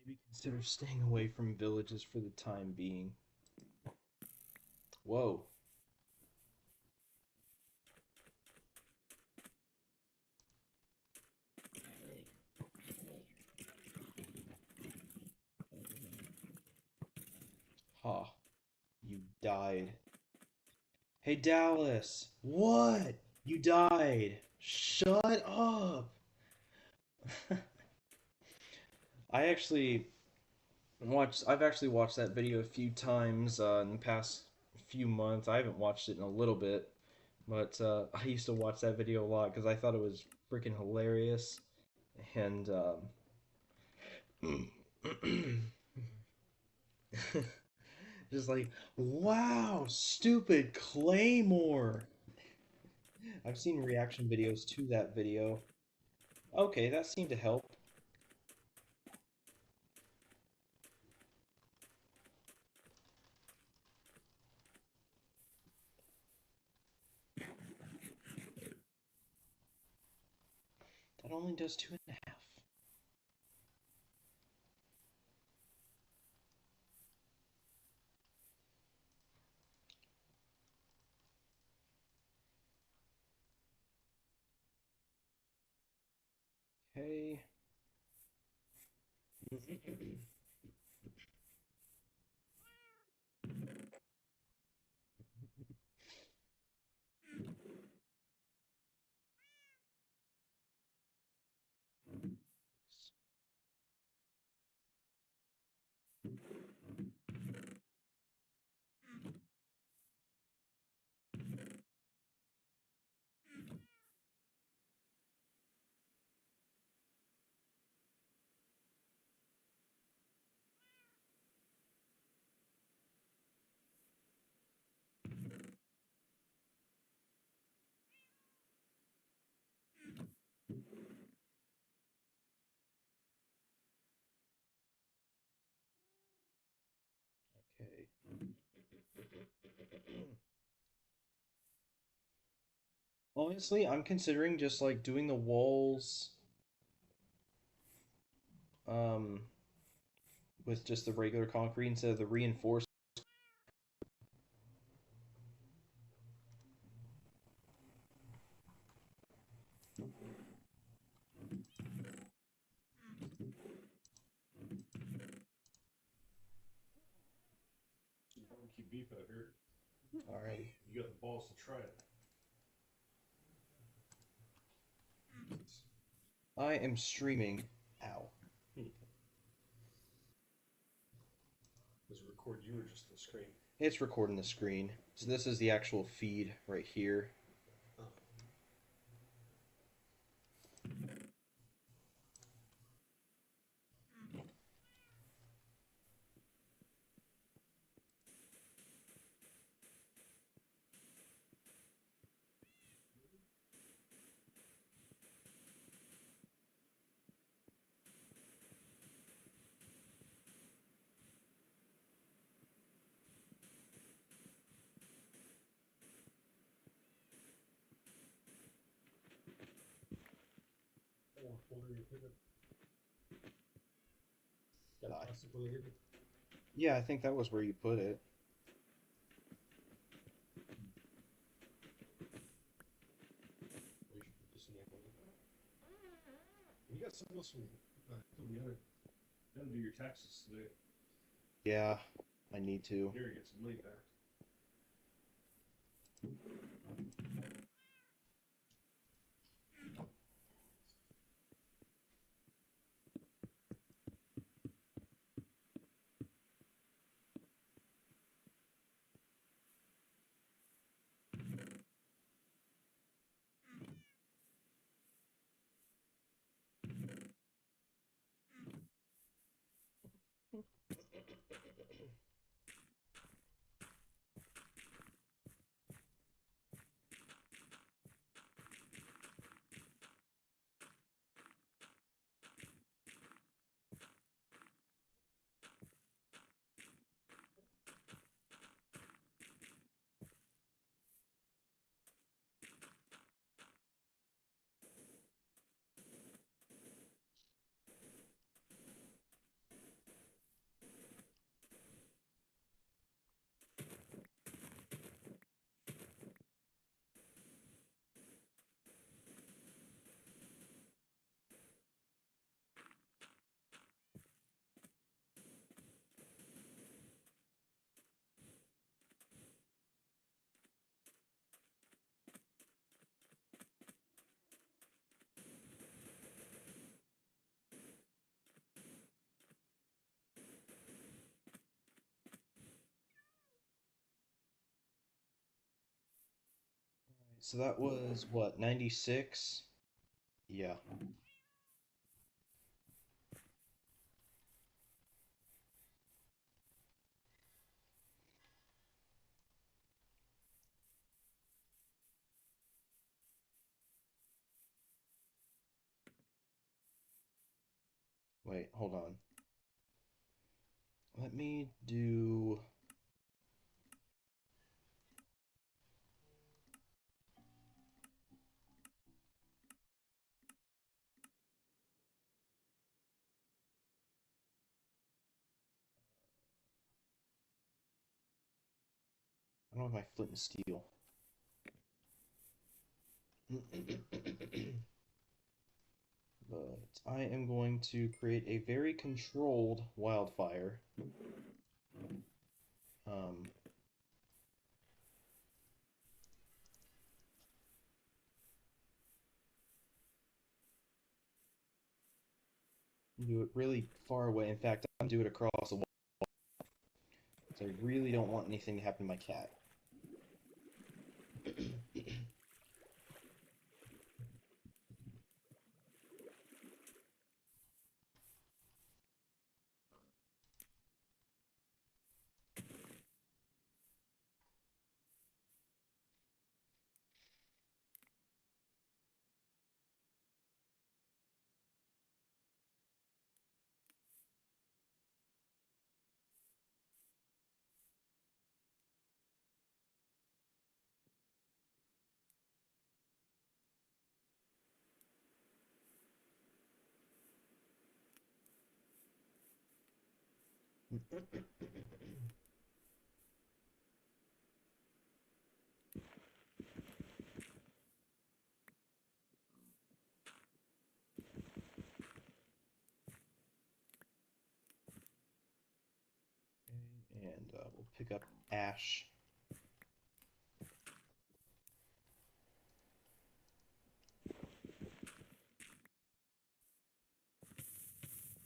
Maybe consider staying away from villages for the time being. Whoa. Ha. You died. Hey, Dallas. What? You died. Shut up. I actually I've actually watched that video a few times in the past few months. I haven't watched it in a little bit, but I used to watch that video a lot because I thought it was freaking hilarious. And just like, wow, stupid Claymore. I've seen reaction videos to that video. Okay, that seemed to help. That only does 2.5. Okay. Okay. Honestly, I'm considering just like doing the walls um with just the regular concrete instead of the reinforced. Barbecue beef out here. Alrighty. You got the balls to try it. I am streaming. Ow. Does it record you or just the screen? It's recording the screen. So this is the actual feed right here. Oh. Got Die. plastic when you hit it. Yeah, I think that was where you put it. We should put this in like you got something else from the other. You gotta do your taxes today. Yeah, I need to. Here, get some money back. So that was what, 96? Yeah. Wait, hold on. Let me do. I don't have my flint and steel. But I am going to create a very controlled wildfire. Um, do it really far away. In fact, I'm gonna do it across the wall. So I really don't want anything to happen to my cat. And we'll pick up ash.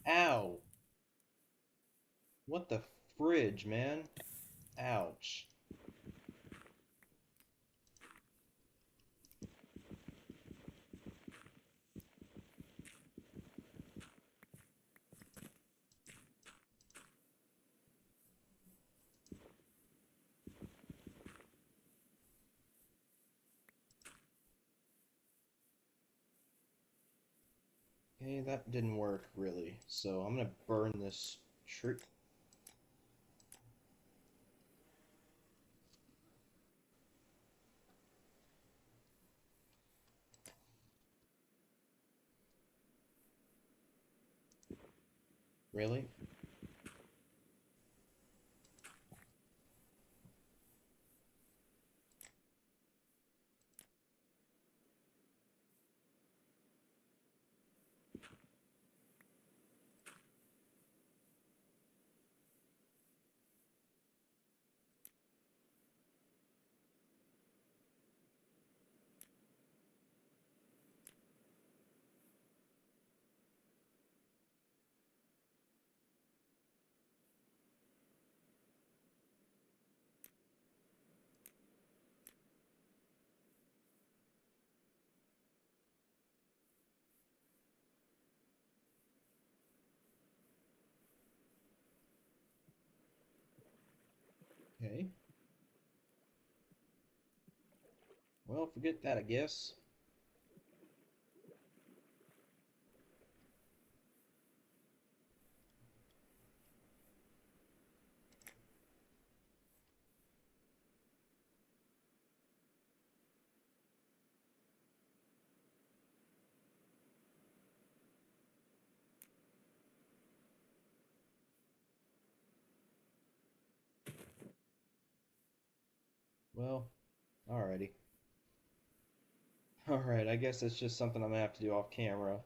Ow! What the fridge, man? Ouch. Okay, that didn't work really. So I'm gonna burn this tree. Really? Okay. Well, forget that, I guess. Well, alrighty. Alright, I guess it's just something I'm gonna have to do off camera.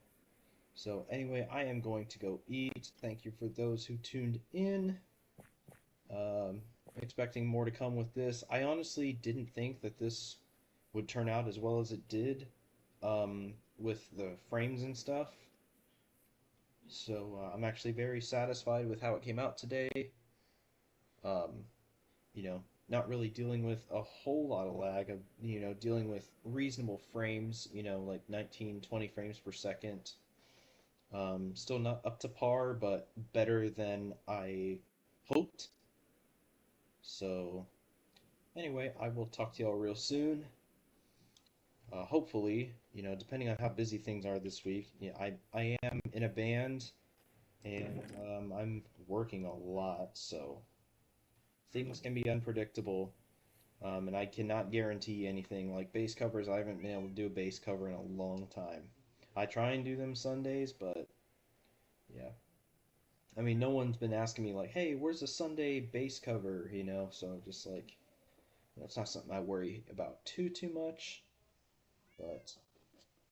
So anyway, I am going to go eat. Thank you for those who tuned in. Um, Expecting more to come with this. I honestly didn't think that this would turn out as well as it did, with the frames and stuff. So I'm actually very satisfied with how it came out today. Um, you know, Not really dealing with a whole lot of lag, of, dealing with reasonable frames, like 19, 20 frames per second. Still not up to par, but better than I hoped. So, anyway, I will talk to y'all real soon. Hopefully, depending on how busy things are this week, I am in a band and I'm working a lot, so things can be unpredictable. And I cannot guarantee anything. Like bass covers, I haven't been able to do a bass cover in a long time. I try and do them Sundays, but yeah. I mean, no one's been asking me like, "Hey, where's the Sunday bass cover?" So just like, that's not something I worry about too much. But